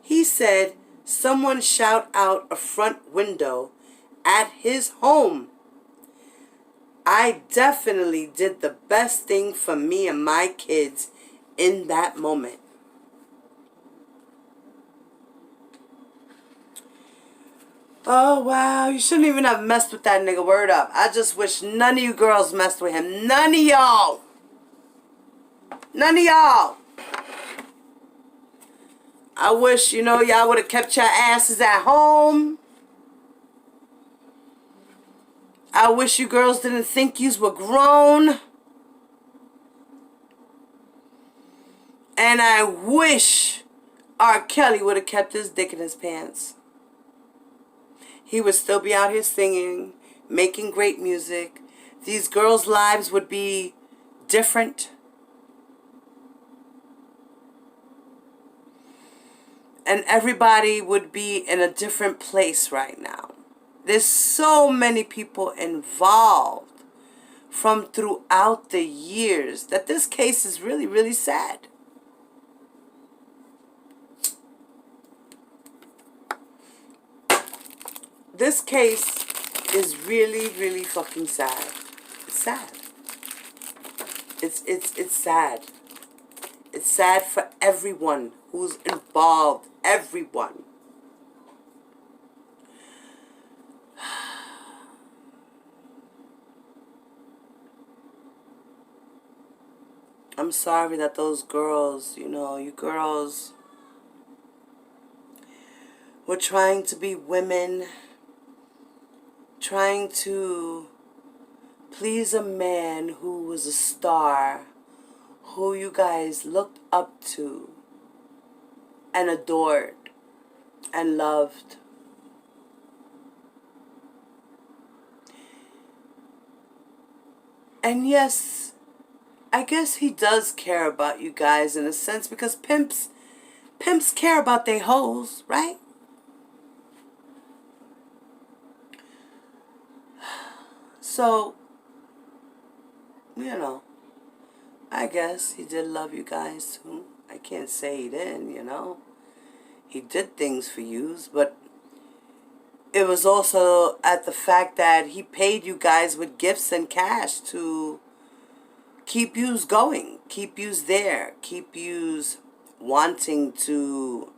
he said someone shot out a front window at his home. I definitely did the best thing for me and my kids in that moment. Oh, wow. You shouldn't even have messed with that nigga. Word up. I just wish none of you girls messed with him. None of y'all. None of y'all. I wish, y'all would have kept your asses at home. I wish you girls didn't think yous were grown. And I wish R. Kelly would have kept his dick in his pants. He would still be out here singing, making great music. These girls' lives would be different. And everybody would be in a different place right now. There's so many people involved from throughout the years that this case is really, really sad. This case is really, really fucking sad. It's sad. It's sad. It's sad for everyone who's involved. Everyone. I'm sorry that those girls, you girls were trying to be women, trying to please a man who was a star, who you guys looked up to and adored and loved. And yes, I guess he does care about you guys in a sense, because pimps care about their hoes, right? So, I guess he did love you guys too. I can't say he didn't, He did things for yous, but it was also at the fact that he paid you guys with gifts and cash to keep yous going, keep yous there, keep yous wanting to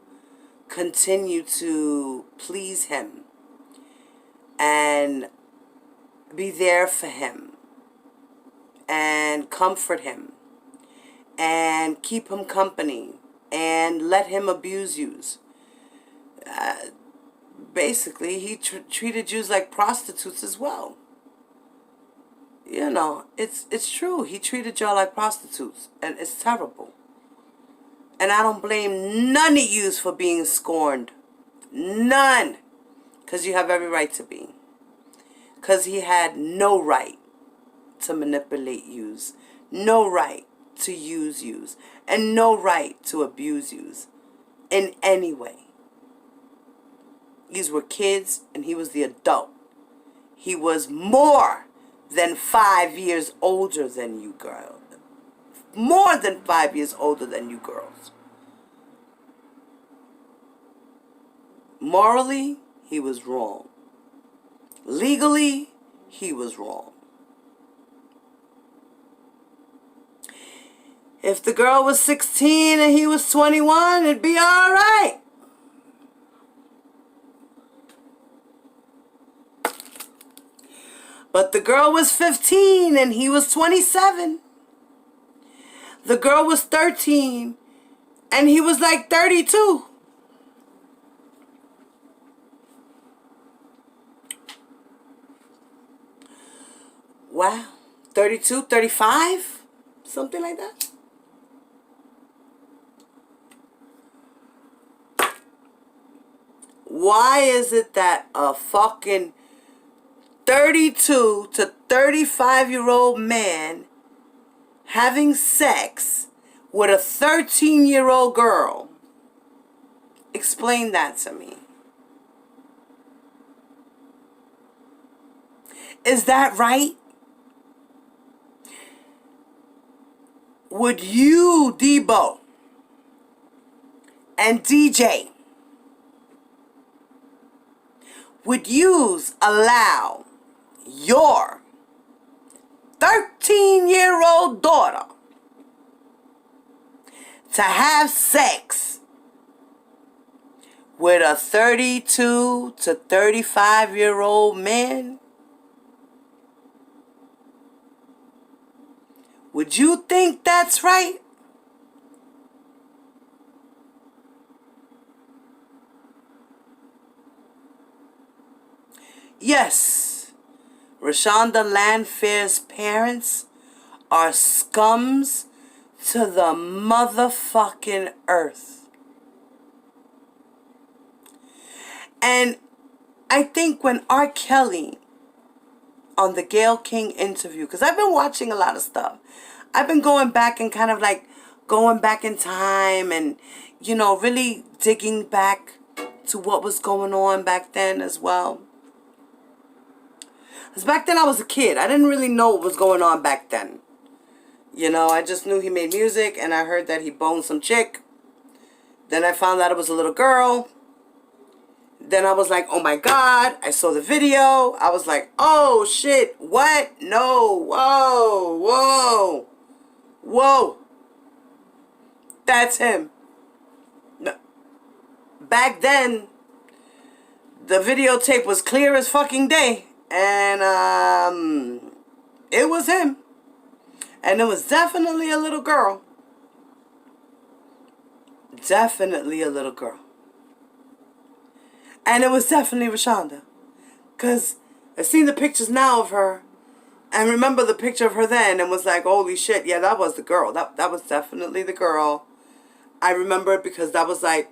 continue to please him and be there for him and comfort him and keep him company and let him abuse yous. Basically, he treated yous like prostitutes as well. It's true. He treated y'all like prostitutes, and it's terrible. And I don't blame none of yous for being scorned. None. Because you have every right to be. Because he had no right to manipulate yous. No right to use yous. And no right to abuse yous in any way. These were kids, and he was the adult. He was more than 5 years older than you girls. More than 5 years older than you girls. Morally, he was wrong. Legally, he was wrong. If the girl was 16 and he was 21, it'd be all right. But the girl was 15 and he was 27. The girl was 13 and he was like 32. 32, 35? Something like that. Why is it that a fucking 32 to 35-year-old man having sex with a 13-year-old girl? Explain that to me. Is that right? Would you, Debo, and DJ, would yous allow your 13-year-old daughter to have sex with a 32 to 35-year-old man? Would you think that's right? Yes, Rashonda Landfair's parents are scums to the motherfucking earth. And I think when R. Kelly, on the Gayle King interview, because I've been watching a lot of stuff. I've been going back and kind of like going back in time and, you know, really digging back to what was going on back then as well. Because back then I was a kid. I didn't really know what was going on back then. You know, I just knew he made music and I heard that he boned some chick. Then I found out it was a little girl. Then I was like, oh my God, I saw the video. I was like, oh shit, what? No, whoa, whoa, whoa. That's him. No. Back then, the videotape was clear as fucking day. And it was him. And it was definitely a little girl. Definitely a little girl. And it was definitely Rashonda. Because I've seen the pictures now of her. And remember the picture of her then. And was like, holy shit. Yeah, that was the girl. That was definitely the girl. I remember it because that was like.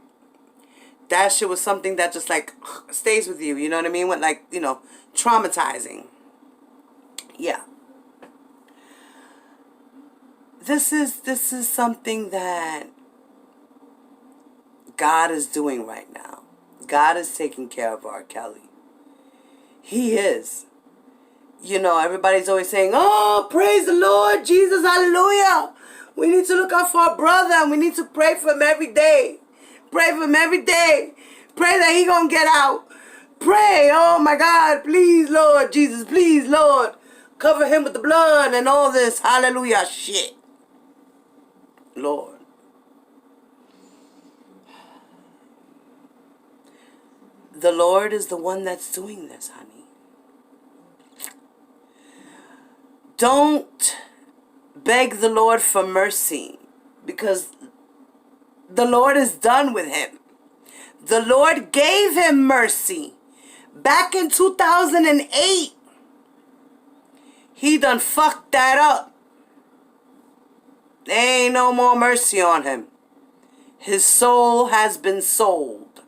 That shit was something that just like stays with you. You know what I mean? With like, you know, traumatizing. Yeah. This is something that God is doing right now. God is taking care of R. Kelly. He is. You know, everybody's always saying, oh, praise the Lord, Jesus, hallelujah. We need to look out for our brother and we need to pray for him every day. Pray for him every day. Pray that he gonna get out. Pray, oh my God, please, Lord Jesus, please, Lord. Cover him with the blood and all this hallelujah shit. Lord. The Lord is the one that's doing this, honey. Don't beg the Lord for mercy because the Lord is done with him. The Lord gave him mercy back in 2008. He done fucked that up. There ain't no more mercy on him. His soul has been sold.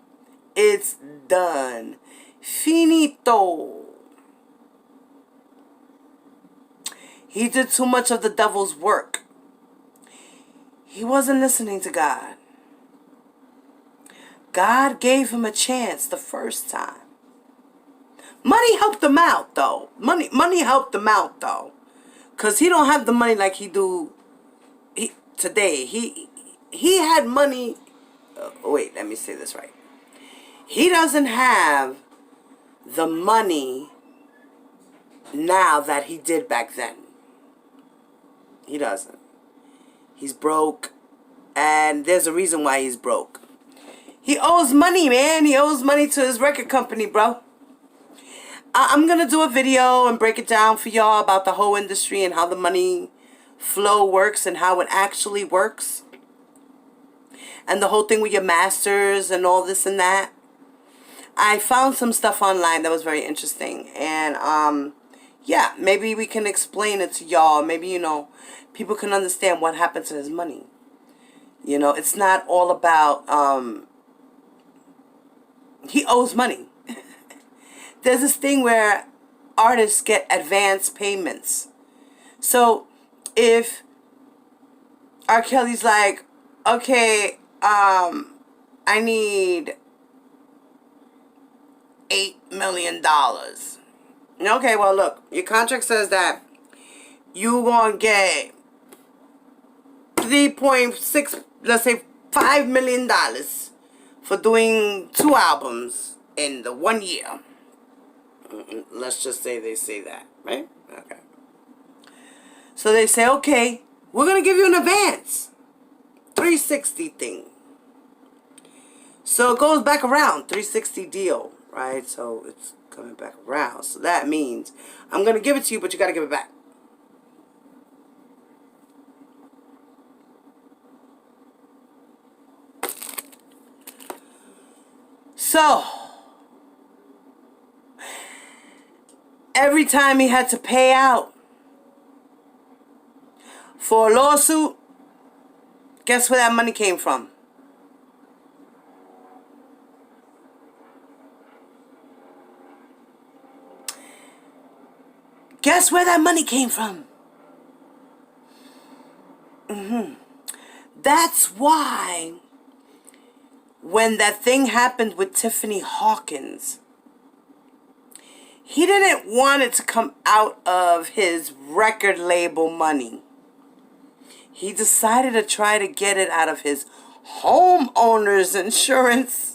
It's done. Finito. He did too much of the devil's work. He wasn't listening to God. God gave him a chance the first time. Money helped him out, though. Money helped him out, though. Because he don't have the money like he do today. He had money. Wait, let me say this right. He doesn't have the money now that he did back then. He doesn't. He's broke. And there's a reason why he's broke. He owes money, man. He owes money to his record company, bro. I'm going to do a video and break it down for y'all about the whole industry and how the money flow works and how it actually works. And the whole thing with your masters and all this and that. I found some stuff online that was very interesting. And, yeah, maybe we can explain it to y'all. Maybe, people can understand what happened to his money. It's not all about, he owes money. There's this thing where artists get advance payments. So if R. Kelly's like, okay, I need $8 million. Okay, well, look, your contract says that you gonna get 3.6, let's say $5 million for doing 2 albums in the 1 year. Let's just say they say that, right? Okay. So they say, okay, we're gonna give you an advance. 360 thing. So it goes back around, 360 deal, right? So it's coming back around. So that means I'm going to give it to you, but you got to give it back. So every time he had to pay out for a lawsuit, guess where that money came from? Guess where that money came from? That's why when that thing happened with Tiffany Hawkins, he didn't want it to come out of his record label money. He decided to try to get it out of his homeowner's insurance.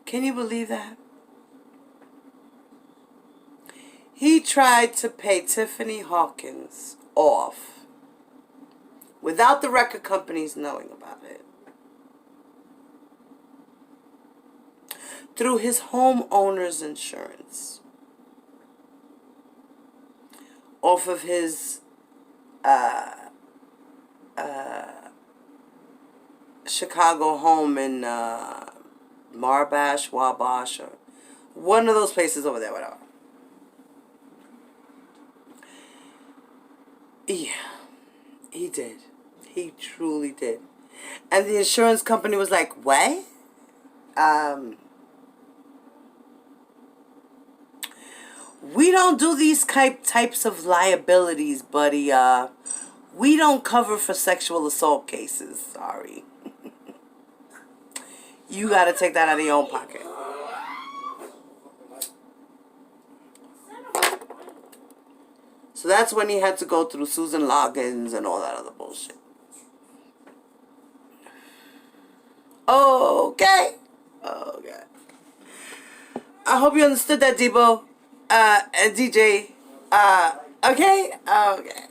Can you believe that? He tried to pay Tiffany Hawkins off without the record companies knowing about it, through his homeowner's insurance, off of his Chicago home in Marbash, Wabash, or one of those places over there, whatever. Yeah, he did. He truly did. And the insurance company was like, what? We don't do these types of liabilities, buddy. We don't cover for sexual assault cases. Sorry. You got to take that out of your own pocket. So that's when he had to go through Susan Loggins and all that other bullshit. Okay. Okay. I hope you understood that, Debo. DJ. Okay? Okay.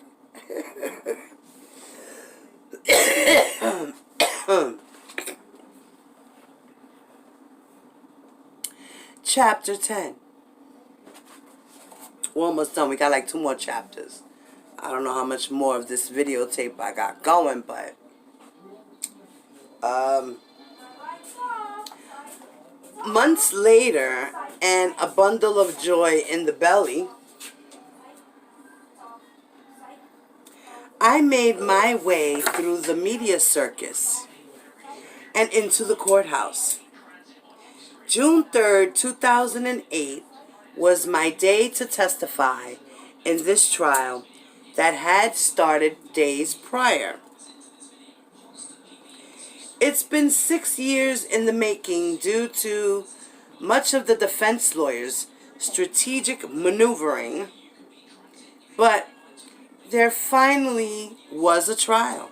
Chapter 10. We're almost done. We got like 2 more chapters. I don't know how much more of this videotape I got going, but months later, and a bundle of joy in the belly, I made my way through the media circus and into the courthouse. June 3rd, 2008 was my day to testify in this trial that had started days prior. It's been 6 years in the making due to much of the defense lawyers' strategic maneuvering, but there finally was a trial.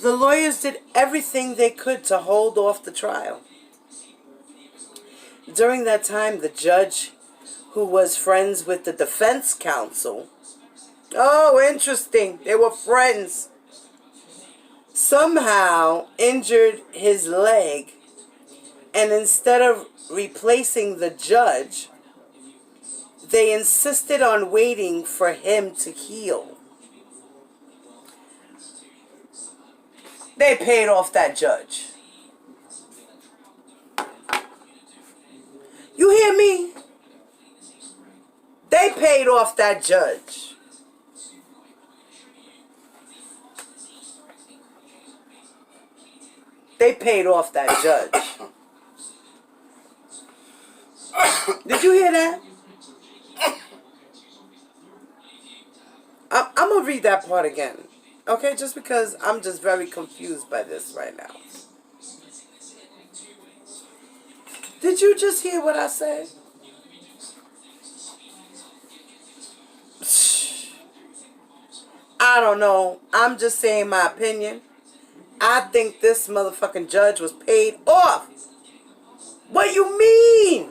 The lawyers did everything they could to hold off the trial. During that time, the judge, who was friends with the defense counsel, oh, interesting, they were friends, somehow injured his leg, and instead of replacing the judge, they insisted on waiting for him to heal. They paid off that judge. You hear me? They paid off that judge. They paid off that judge. Did you hear that? I'm going to read that part again. Okay, just because I'm just very confused by this right now. Did you just hear what I said? I don't know. I'm just saying my opinion. I think this motherfucking judge was paid off. What you mean?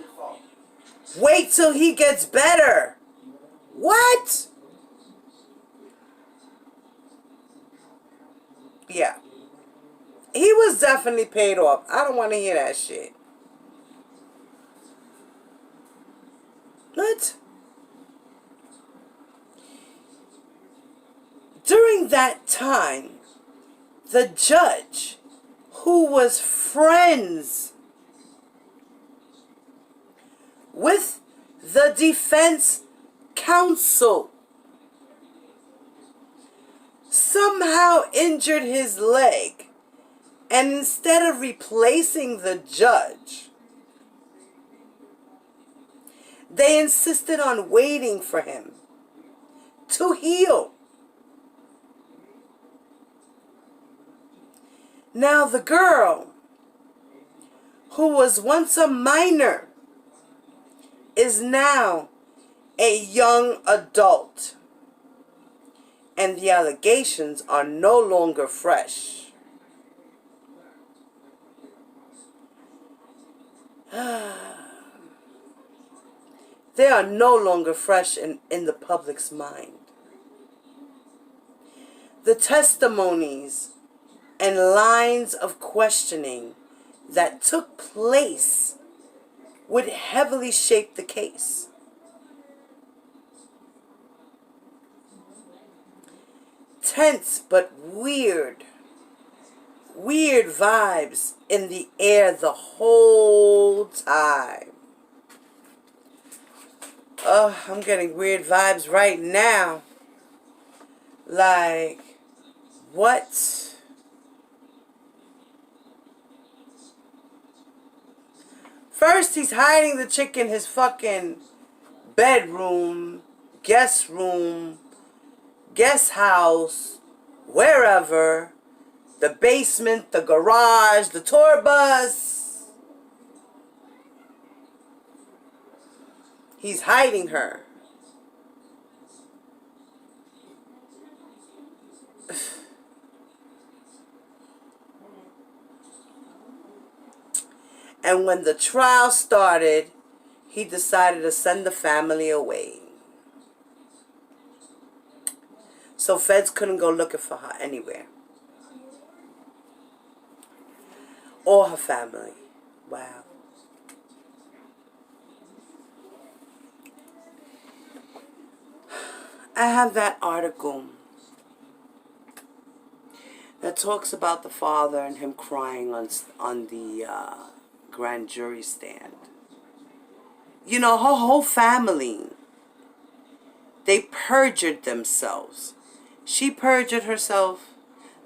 Wait till he gets better. What? Yeah. He was definitely paid off. I don't want to hear that shit. What? During that time, the judge, who was friends with the defense counsel, somehow injured his leg, and instead of replacing the judge, they insisted on waiting for him to heal. Now the girl, who was once a minor, is now a young adult, and the allegations are no longer fresh. They are no longer fresh in the public's mind. The testimonies and lines of questioning that took place would heavily shape the case. Tense but weird vibes in the air the whole time. Oh, I'm getting weird vibes right now. Like, what? First, he's hiding the chick in his fucking bedroom, guest room, guest house, wherever. The basement, the garage, the tour bus. He's hiding her. And when the trial started, he decided to send the family away. So feds couldn't go looking for her anywhere. Or her family. Wow. I have that article that talks about the father and him crying on the grand jury stand. You know, her whole family, they perjured themselves. She perjured herself.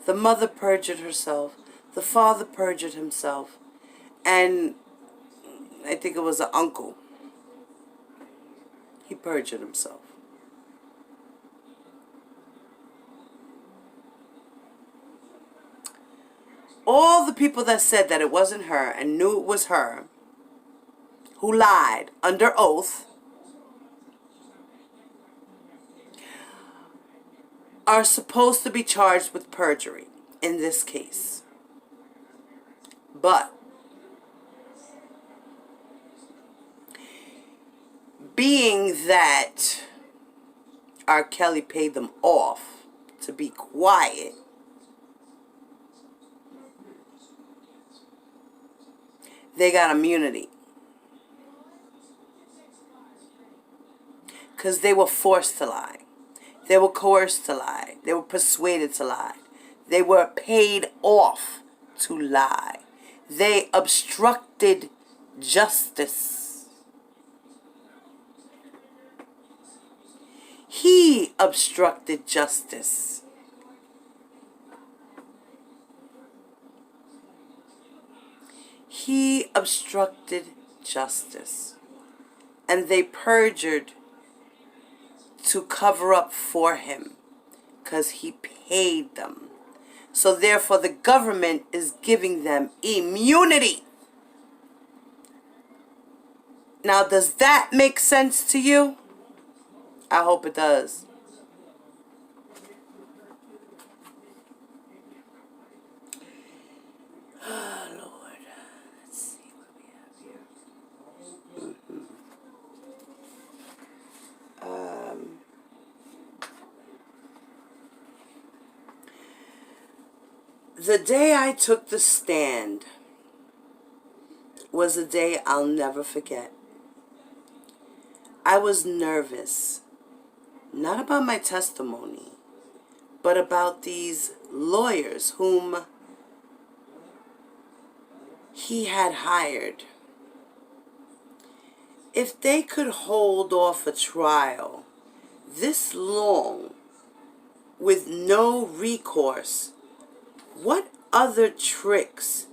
The mother perjured herself. The father perjured himself. And I think it was the uncle. He perjured himself. All the people that said that it wasn't her and knew it was her, who lied under oath, are supposed to be charged with perjury in this case. But being that R. Kelly paid them off to be quiet, they got immunity. Because they were forced to lie. They were coerced to lie. They were persuaded to lie. They were paid off to lie. They obstructed justice. He obstructed justice. He obstructed justice. And they perjured to cover up for him because he paid them. So therefore the government is giving them immunity. Now, does that make sense to you? I hope it does. Oh, Lord. Let's see what we have here. The day I took the stand was a day I'll never forget. I was nervous, not about my testimony, but about these lawyers whom he had hired. If they could hold off a trial this long with no recourse, what other tricks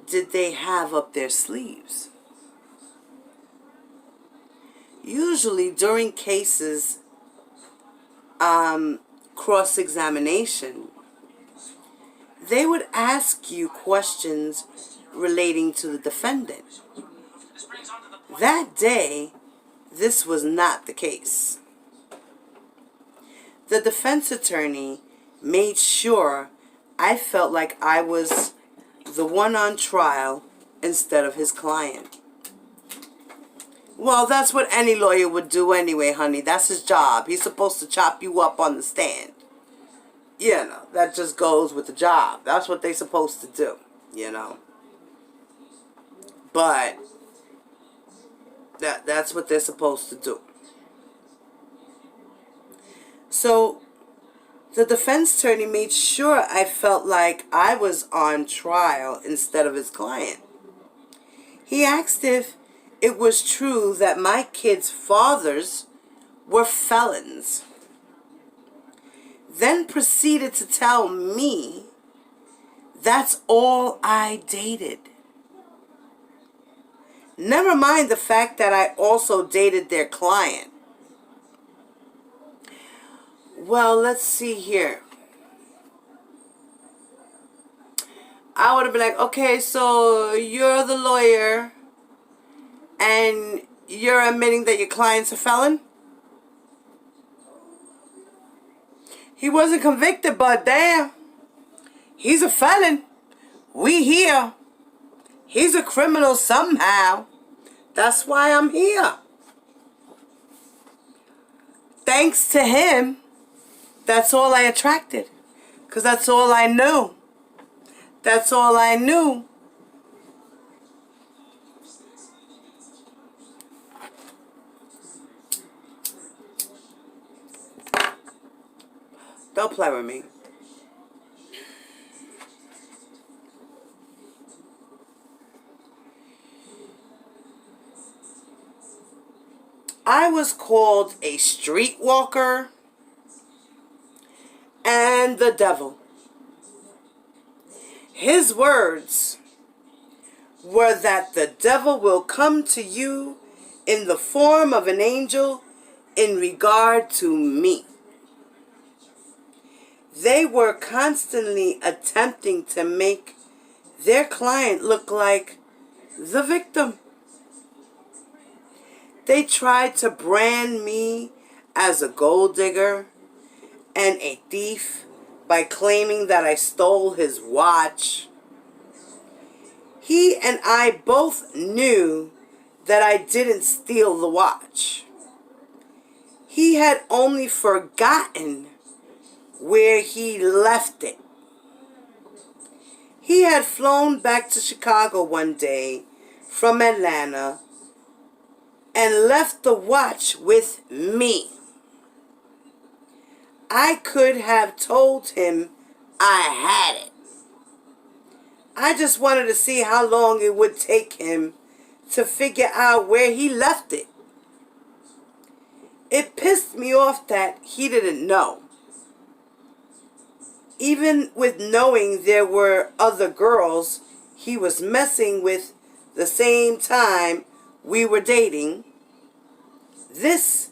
did they have up their sleeves? Usually during cases, cross-examination, they would ask you questions relating to the defendant. That day, this was not the case. The defense attorney made sure I felt like I was the one on trial instead of his client. Well, that's what any lawyer would do anyway, honey. That's his job. He's supposed to chop you up on the stand. You know, that just goes with the job. That's what they're supposed to do, you know. But that's what they're supposed to do. So the defense attorney made sure I felt like I was on trial instead of his client. He asked if it was true that my kids' fathers were felons. Then proceeded to tell me that's all I dated. Never mind the fact that I also dated their client. Well, let's see here. I would have been like, okay, so you're the lawyer and you're admitting that your client's a felon? He wasn't convicted, but damn, he's a felon. We here. He's a criminal somehow. That's why I'm here. Thanks to him, that's all I attracted. Because that's all I knew. That's all I knew. Don't play with me. I was called a streetwalker and the devil. His words were that the devil will come to you in the form of an angel in regard to me. They were constantly attempting to make their client look like the victim. They tried to brand me as a gold digger and a thief by claiming that I stole his watch. He and I both knew that I didn't steal the watch. He had only forgotten where he left it. He had flown back to Chicago one day from Atlanta and left the watch with me. I could have told him I had it. I just wanted to see how long it would take him to figure out where he left it. It pissed me off that he didn't know. Even with knowing there were other girls he was messing with the same time we were dating, this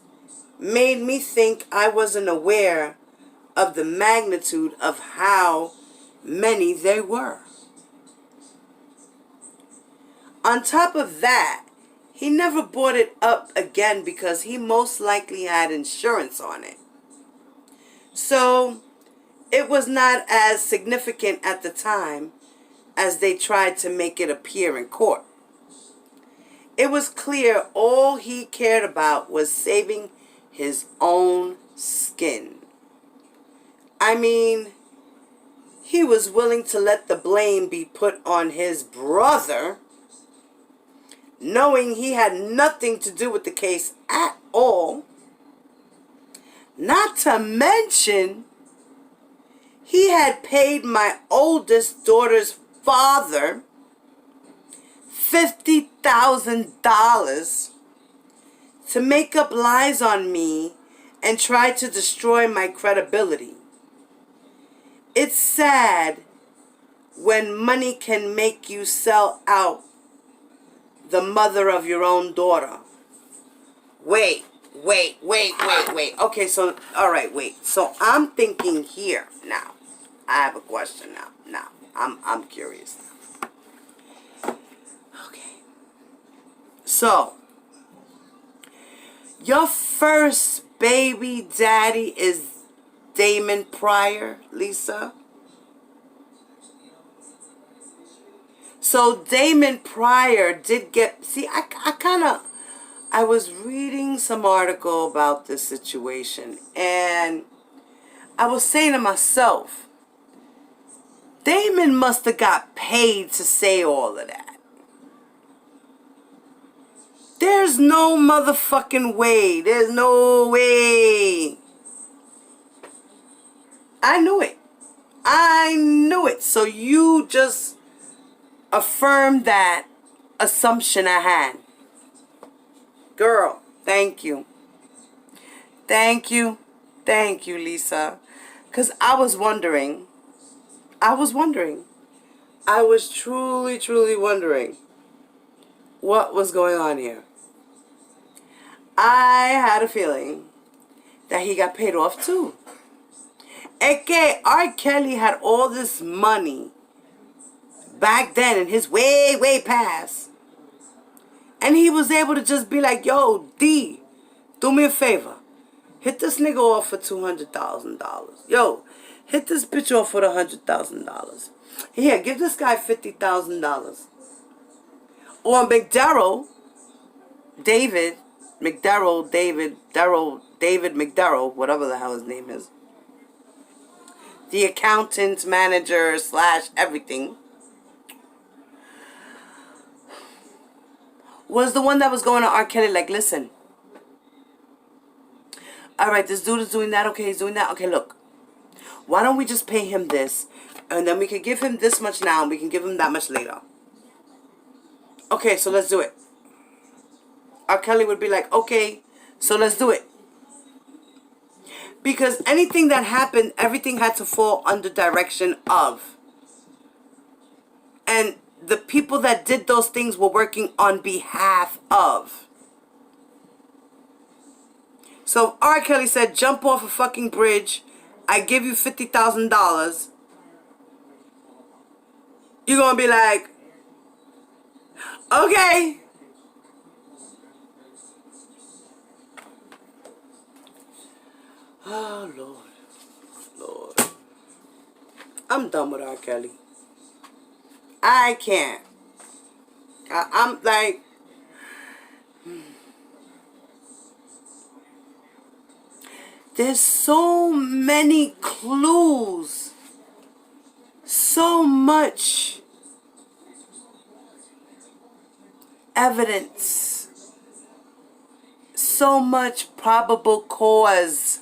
made me think I wasn't aware of the magnitude of how many they were. On top of that, he never brought it up again because he most likely had insurance on it. So it was not as significant at the time as they tried to make it appear in court. It was clear all he cared about was saving his own skin. I mean, he was willing to let the blame be put on his brother, knowing he had nothing to do with the case at all. Not to mention, he had paid my oldest daughter's father $50,000 to make up lies on me and try to destroy my credibility. It's sad when money can make you sell out the mother of your own daughter. Wait. Okay, so, alright, wait. So, I'm thinking here now. I have a question now. I'm curious now. Okay. So, your first baby daddy is Damon Pryor, Lisa? So Damon Pryor did get... See, I was reading some article about this situation, and I was saying to myself, Damon must have got paid to say all of that. There's no motherfucking way. There's no way. I knew it. So you just affirmed that assumption I had. Girl, thank you. Thank you, Lisa. Because I was truly wondering what was going on here. I had a feeling that he got paid off too. A.K.A. R. Kelly had all this money back then in his way past. And he was able to just be like, yo, D, do me a favor. Hit this nigga off for $200,000. Yo, hit this bitch off for $100,000. Here, give this guy $50,000. Or David McDarrow, whatever the hell his name is. The accountant, manager, / everything. Was the one that was going to R. Kelly like, listen. Alright, this dude is doing that. Okay, he's doing that. Okay, look. Why don't we just pay him this? And then we can give him this much now. And we can give him that much later. Okay, so let's do it. R. Kelly would be like, okay, so let's do it. Because anything that happened, everything had to fall under direction of. And the people that did those things were working on behalf of. So if R. Kelly said, jump off a fucking bridge, I give you $50,000. You're going to be like, okay. Oh, Lord. I'm done with R. Kelly. I can't. I'm like... There's so many clues. So much evidence. So much probable cause.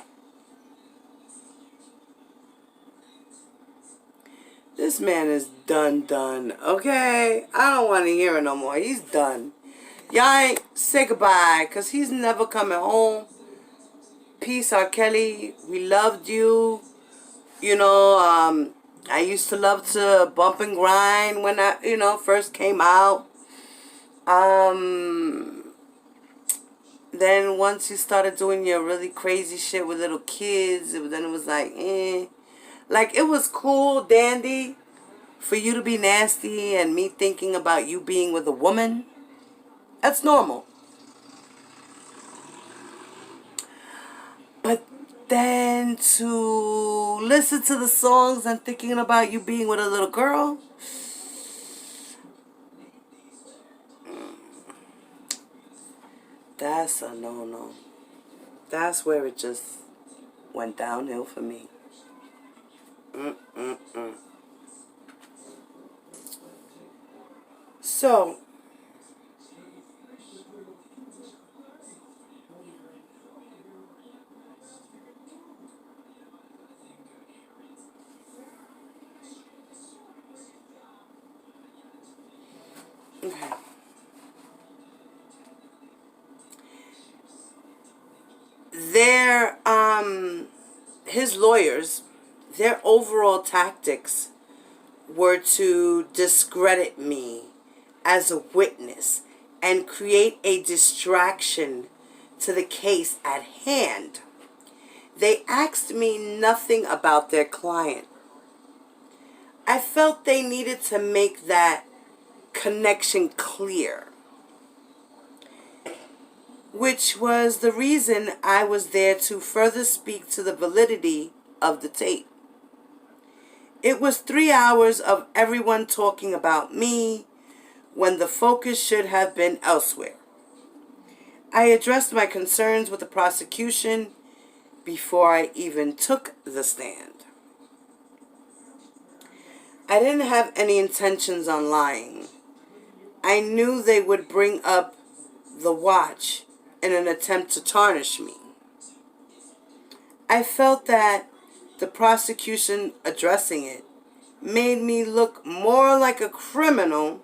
This man is done, okay? I don't want to hear it no more. He's done. Y'all ain't say goodbye, because he's never coming home. Peace, R. Kelly. We loved you. You know, I used to love to bump and grind when I, first came out. Then once you started doing your really crazy shit with little kids, then it was like, eh. Like, it was cool, dandy, for you to be nasty and me thinking about you being with a woman. That's normal. But then to listen to the songs and thinking about you being with a little girl, that's a no-no. That's where it just went downhill for me. So, okay. His lawyers, their overall tactics were to discredit me as a witness and create a distraction to the case at hand. They asked me nothing about their client. I felt they needed to make that connection clear, which was the reason I was there to further speak to the validity of the tape. It was 3 hours of everyone talking about me when the focus should have been elsewhere. I addressed my concerns with the prosecution before I even took the stand. I didn't have any intentions on lying. I knew they would bring up the watch in an attempt to tarnish me. I felt that the prosecution addressing it made me look more like a criminal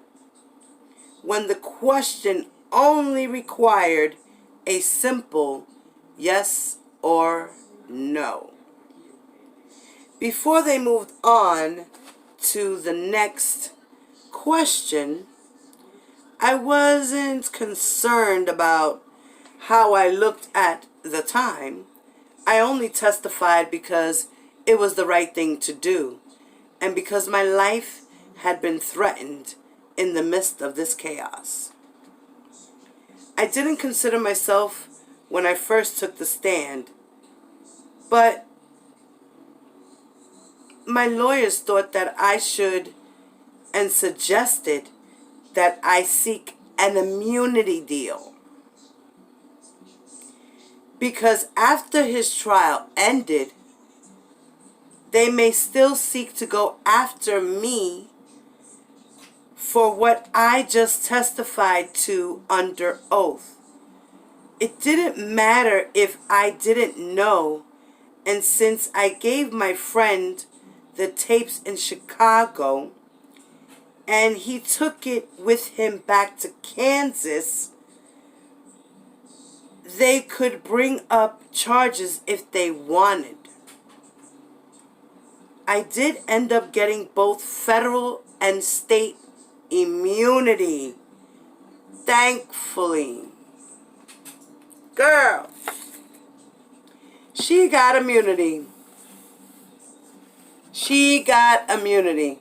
when the question only required a simple yes or no. Before they moved on to the next question, I wasn't concerned about how I looked at the time. I only testified because it was the right thing to do, and because my life had been threatened in the midst of this chaos. I didn't consider myself when I first took the stand, but my lawyers thought that I should and suggested that I seek an immunity deal. Because after his trial ended, they may still seek to go after me for what I just testified to under oath. It didn't matter if I didn't know, and since I gave my friend the tapes in Chicago, and he took it with him back to Kansas, they could bring up charges if they wanted. I did end up getting both federal and state immunity, thankfully. Girl, she got immunity. She got immunity.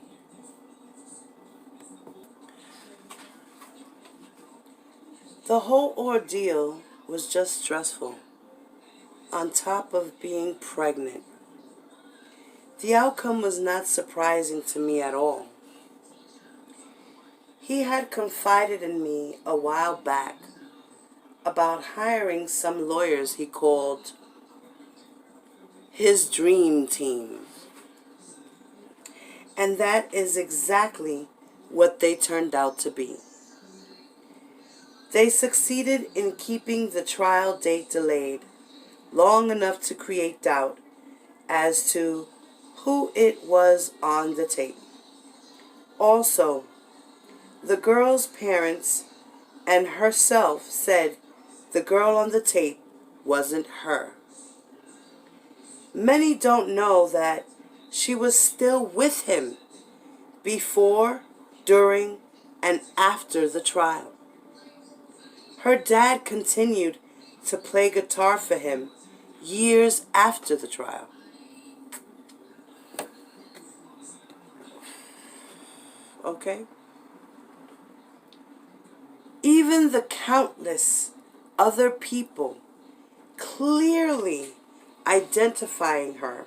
The whole ordeal was just stressful, on top of being pregnant. The outcome was not surprising to me at all. He had confided in me a while back about hiring some lawyers he called his dream team. And that is exactly what they turned out to be. They succeeded in keeping the trial date delayed long enough to create doubt as to who it was on the tape. Also, the girl's parents and herself said the girl on the tape wasn't her. Many don't know that she was still with him before, during, and after the trial. Her dad continued to play guitar for him years after the trial. Okay? Even the countless other people clearly identifying her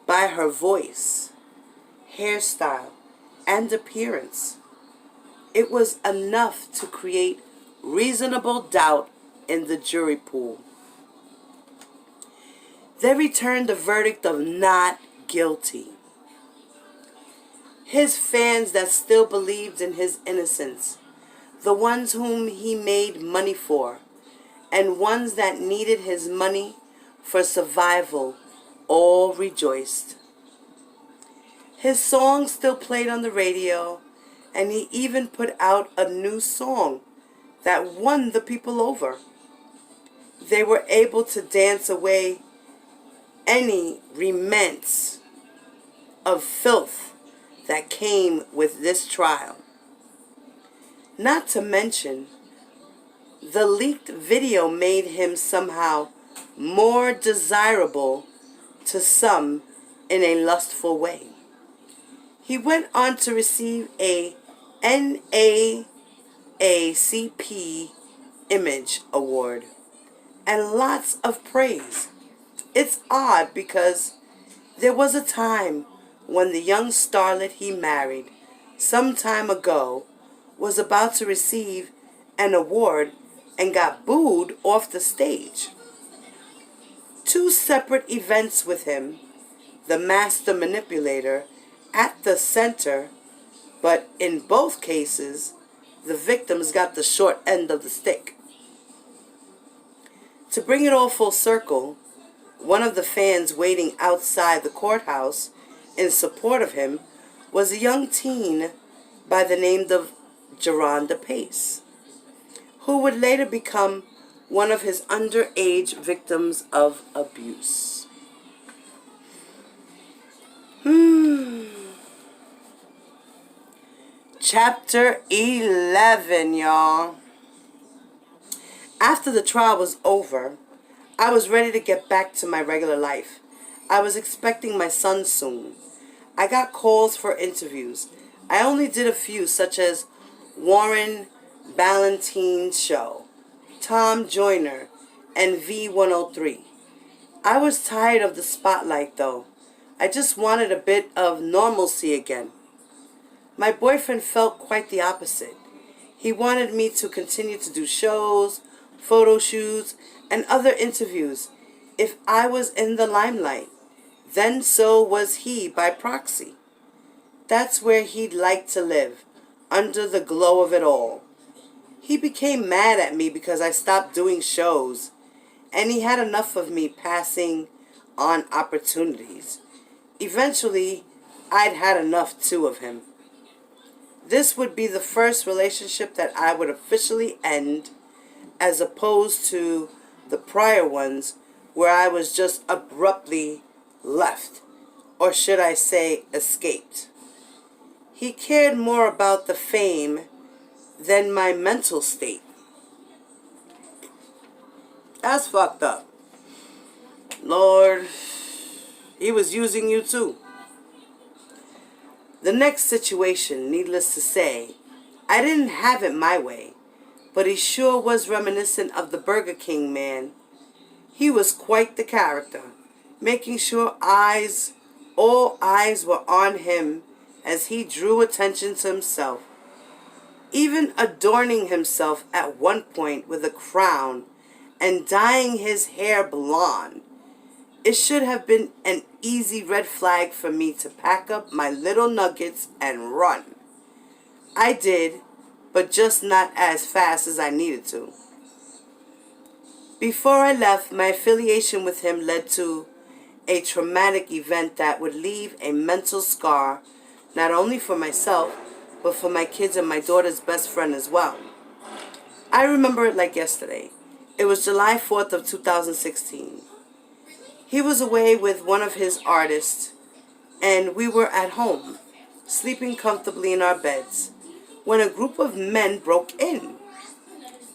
by her voice, hairstyle, and appearance. It was enough to create reasonable doubt in the jury pool. They returned a verdict of not guilty. His fans that still believed in his innocence, the ones whom he made money for, and ones that needed his money for survival, all rejoiced. His song still played on the radio, and he even put out a new song that won the people over. They were able to dance away any remnants of filth that came with this trial. Not to mention, the leaked video made him somehow more desirable to some in a lustful way. He went on to receive a NAACP Image Award and lots of praise. It's odd because there was a time when the young starlet he married some time ago was about to receive an award and got booed off the stage. Two separate events with him, the master manipulator, at the center, but in both cases, the victims got the short end of the stick. To bring it all full circle, one of the fans waiting outside the courthouse in support of him was a young teen by the name of Geronda Pace, who would later become one of his underage victims of abuse. Chapter 11, y'all. After the trial was over, I was ready to get back to my regular life. I was expecting my son soon. I got calls for interviews. I only did a few, such as Warren Ballantyne's show, Tom Joyner, and V103. I was tired of the spotlight, though. I just wanted a bit of normalcy again. My boyfriend felt quite the opposite. He wanted me to continue to do shows, photo shoots, and other interviews if I was in the limelight. Then so was he by proxy. That's where he'd like to live, under the glow of it all. He became mad at me because I stopped doing shows, and he had enough of me passing on opportunities. Eventually, I'd had enough too of him. This would be the first relationship that I would officially end, as opposed to the prior ones where I was just abruptly left, or should I say escaped. He cared more about the fame than my mental state. That's fucked up. Lord, he was using you too. The next situation, needless to say, I didn't have it my way, but he sure was reminiscent of the Burger King man. He was quite the character, making sure all eyes were on him as he drew attention to himself, even adorning himself at one point with a crown and dyeing his hair blonde. It should have been an easy red flag for me to pack up my little nuggets and run. I did, but just not as fast as I needed to. Before I left, my affiliation with him led to a traumatic event that would leave a mental scar not only for myself, but for my kids and my daughter's best friend as well. I remember it like yesterday. It was July 4th of 2016. He was away with one of his artists, and we were at home, sleeping comfortably in our beds, when a group of men broke in.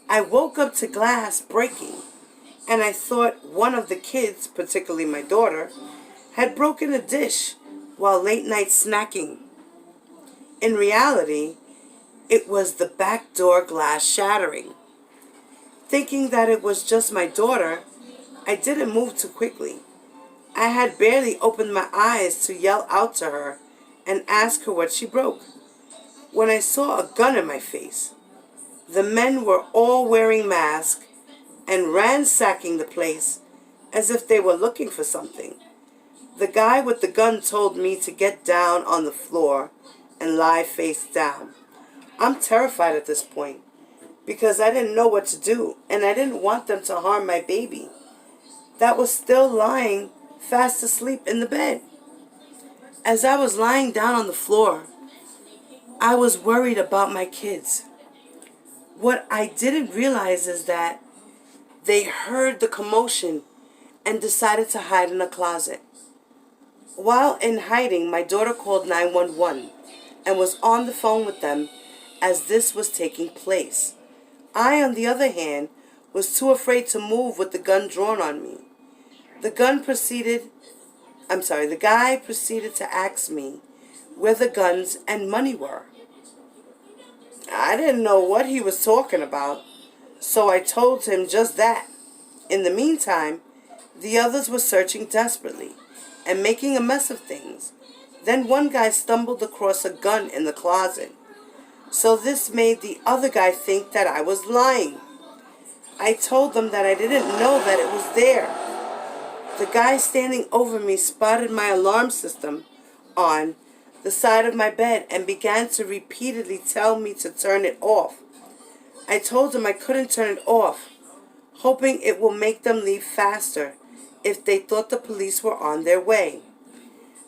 I woke up to glass breaking, and I thought one of the kids, particularly my daughter, had broken a dish while late night snacking. In reality, it was the back door glass shattering. Thinking that it was just my daughter, I didn't move too quickly. I had barely opened my eyes to yell out to her and ask her what she broke, when I saw a gun in my face. The men were all wearing masks and ransacking the place as if they were looking for something. The guy with the gun told me to get down on the floor and lie face down. I'm terrified at this point because I didn't know what to do, and I didn't want them to harm my baby that was still lying fast asleep in the bed. As I was lying down on the floor, I was worried about my kids. What I didn't realize is that they heard the commotion and decided to hide in a closet. While in hiding, my daughter called 911 and was on the phone with them as this was taking place. I, on the other hand, was too afraid to move with the gun drawn on me. The guy proceeded to ask me where the guns and money were. I didn't know what he was talking about, so I told him just that. In the meantime, the others were searching desperately and making a mess of things. Then one guy stumbled across a gun in the closet, so this made the other guy think that I was lying. I told them that I didn't know that it was there. The guy standing over me spotted my alarm system on the side of my bed and began to repeatedly tell me to turn it off. I told him I couldn't turn it off, hoping it will make them leave faster if they thought the police were on their way.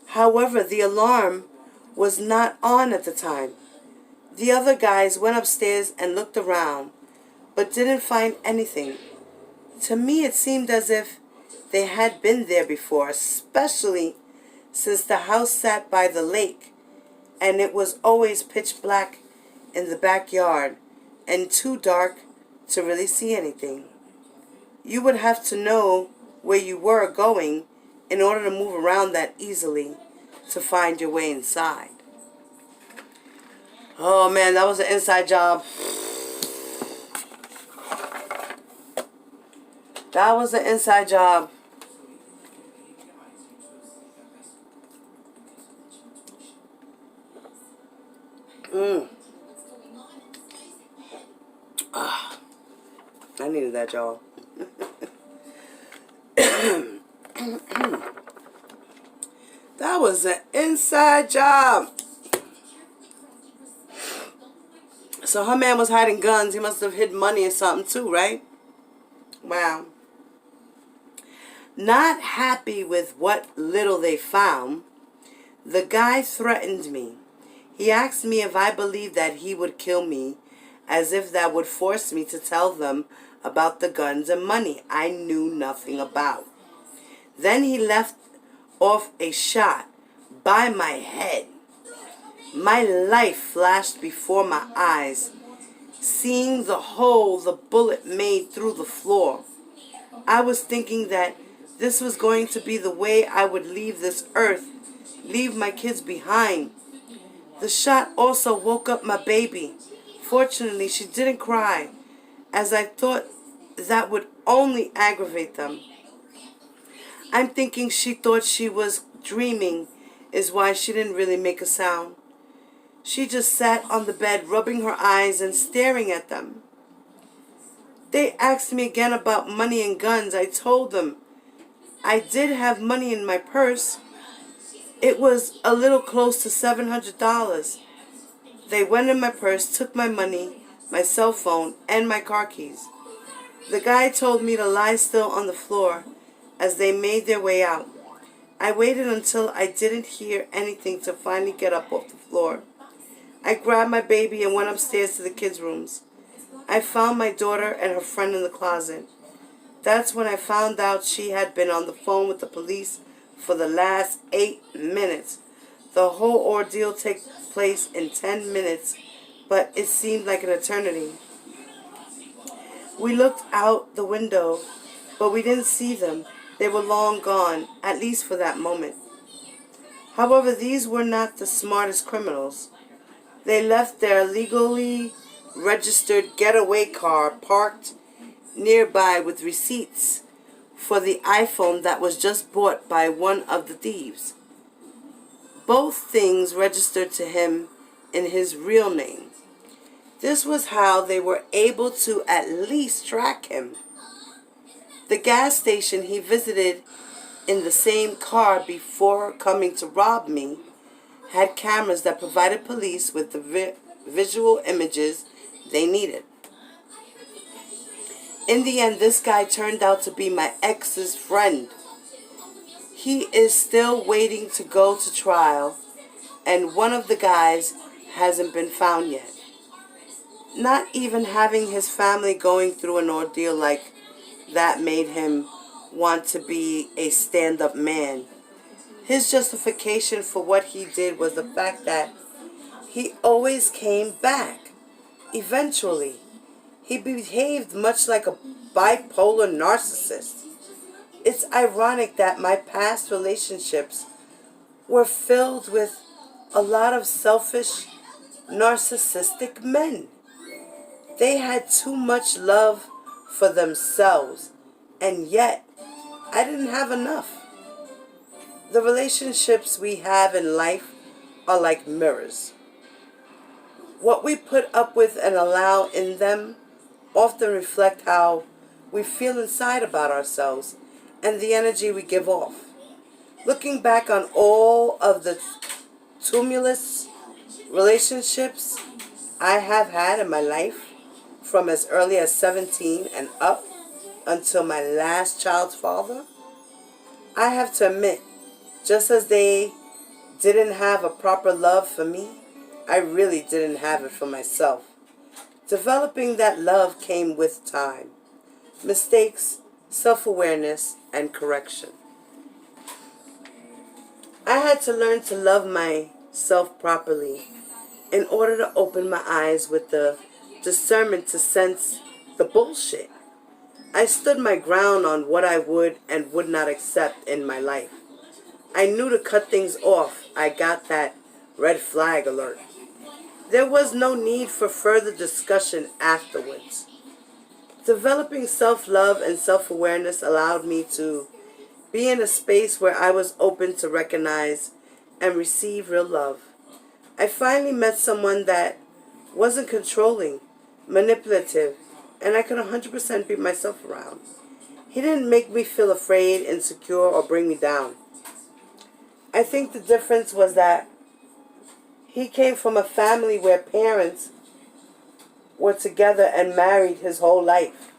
However, the alarm was not on at the time. The other guys went upstairs and looked around, but didn't find anything. To me, it seemed as if they had been there before, especially since the house sat by the lake, and it was always pitch black in the backyard and too dark to really see anything. You would have to know where you were going in order to move around that easily to find your way inside. Oh man, that was an inside job. That was an inside job. I needed that, y'all. That was an inside job. So her man was hiding guns. He must have hid money or something too, right? Wow. Not happy with what little they found, the guy threatened me. He asked me if I believed that he would kill me, as if that would force me to tell them about the guns and money I knew nothing about. Then he left off a shot by my head. My life flashed before my eyes, seeing the hole the bullet made through the floor. I was thinking that this was going to be the way I would leave this earth, leave my kids behind. The shot also woke up my baby. Fortunately, she didn't cry, as I thought that would only aggravate them. I'm thinking she thought she was dreaming is why she didn't really make a sound. She just sat on the bed, rubbing her eyes and staring at them. They asked me again about money and guns. I told them I did have money in my purse. It was a little close to $700. They went in my purse, took my money, my cell phone, and my car keys. The guy told me to lie still on the floor as they made their way out. I waited until I didn't hear anything to finally get up off the floor. I grabbed my baby and went upstairs to the kids' rooms. I found my daughter and her friend in the closet. That's when I found out she had been on the phone with the police for the last 8 minutes. The whole ordeal took place in 10 minutes, but it seemed like an eternity. We looked out the window, but we didn't see them. They were long gone, at least for that moment. However, these were not the smartest criminals. They left their legally registered getaway car parked nearby with receipts for the iPhone that was just bought by one of the thieves. Both things registered to him in his real name. This was how they were able to at least track him. The gas station he visited in the same car before coming to rob me had cameras that provided police with the visual images they needed. In the end, this guy turned out to be my ex's friend. He is still waiting to go to trial, and one of the guys hasn't been found yet. Not even having his family going through an ordeal like that made him want to be a stand-up man. His justification for what he did was the fact that he always came back. Eventually, he behaved much like a bipolar narcissist. It's ironic that my past relationships were filled with a lot of selfish, narcissistic men. They had too much love for themselves, and yet I didn't have enough. The relationships we have in life are like mirrors. What we put up with and allow in them often reflect how we feel inside about ourselves and the energy we give off. Looking back on all of the tumultuous relationships I have had in my life, from as early as 17 and up until my last child's father, I have to admit, just as they didn't have a proper love for me, I really didn't have it for myself. Developing that love came with time, mistakes, self-awareness, and correction. I had to learn to love myself properly in order to open my eyes with the discernment to sense the bullshit. I stood my ground on what I would and would not accept in my life. I knew to cut things off. I got that red flag alert. There was no need for further discussion afterwards. Developing self-love and self-awareness allowed me to be in a space where I was open to recognize and receive real love. I finally met someone that wasn't controlling, manipulative, and I could 100% be myself around. He didn't make me feel afraid, insecure, or bring me down. I think the difference was that he came from a family where parents were together and married his whole life.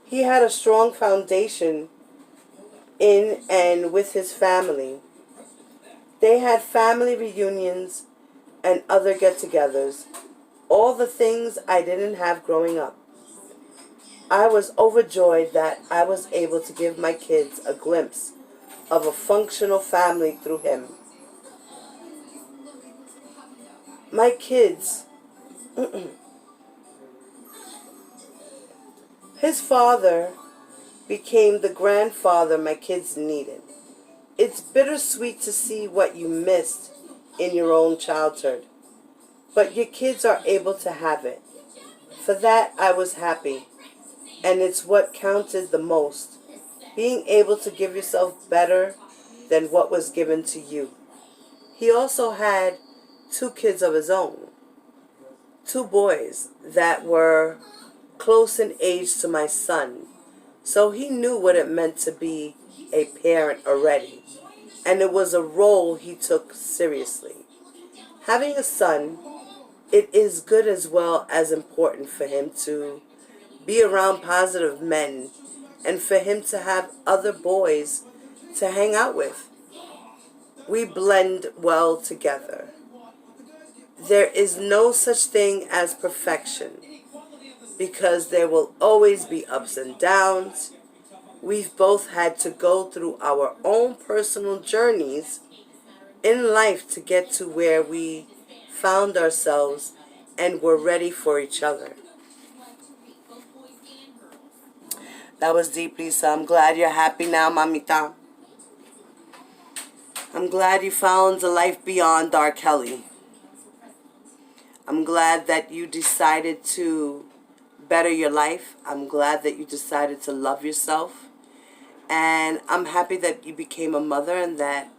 He had a strong foundation in and with his family. They had family reunions and other get-togethers, all the things I didn't have growing up. I was overjoyed that I was able to give my kids a glimpse of a functional family through him. My kids, his father became the grandfather my kids needed. It's bittersweet to see what you missed in your own childhood, but your kids are able to have it. For that, I was happy, and it's what counted the most, being able to give yourself better than what was given to you. He also had 2 kids of his own, 2 boys that were close in age to my son, so he knew what it meant to be a parent already, and it was a role he took seriously. Having a son, it is good as well as important for him to be around positive men and for him to have other boys to hang out with. We blend well together. There is no such thing as perfection because there will always be ups and downs. We've both had to go through our own personal journeys in life to get to where we found ourselves and were ready for each other. That was deep, Lisa. I'm glad you're happy now, mamita. I'm glad you found a life beyond R. Kelly. I'm glad that you decided to better your life. I'm glad that you decided to love yourself. And I'm happy that you became a mother and that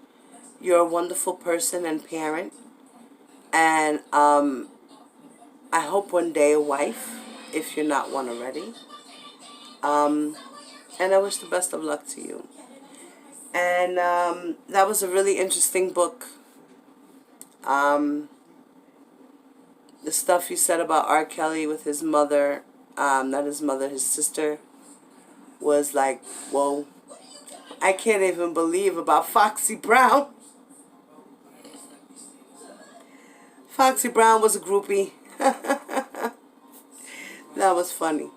you're a wonderful person and parent. And I hope one day a wife, if you're not one already. And I wish the best of luck to you. And that was a really interesting book. The stuff you said about R. Kelly with his mother, not his mother, his sister, was like, whoa. I can't even believe about Foxy Brown. Foxy Brown was a groupie. That was funny.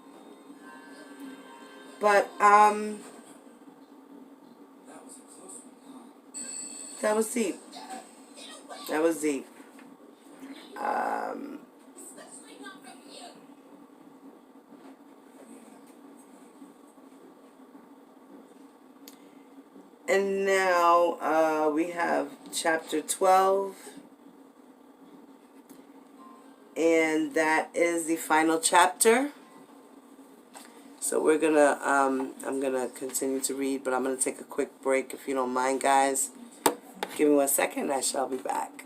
But, that was deep. That was deep. And now we have chapter 12. And that is the final chapter. So we're gonna, I'm gonna continue to read, but I'm gonna take a quick break if you don't mind, guys. Give me 1 second, I shall be back.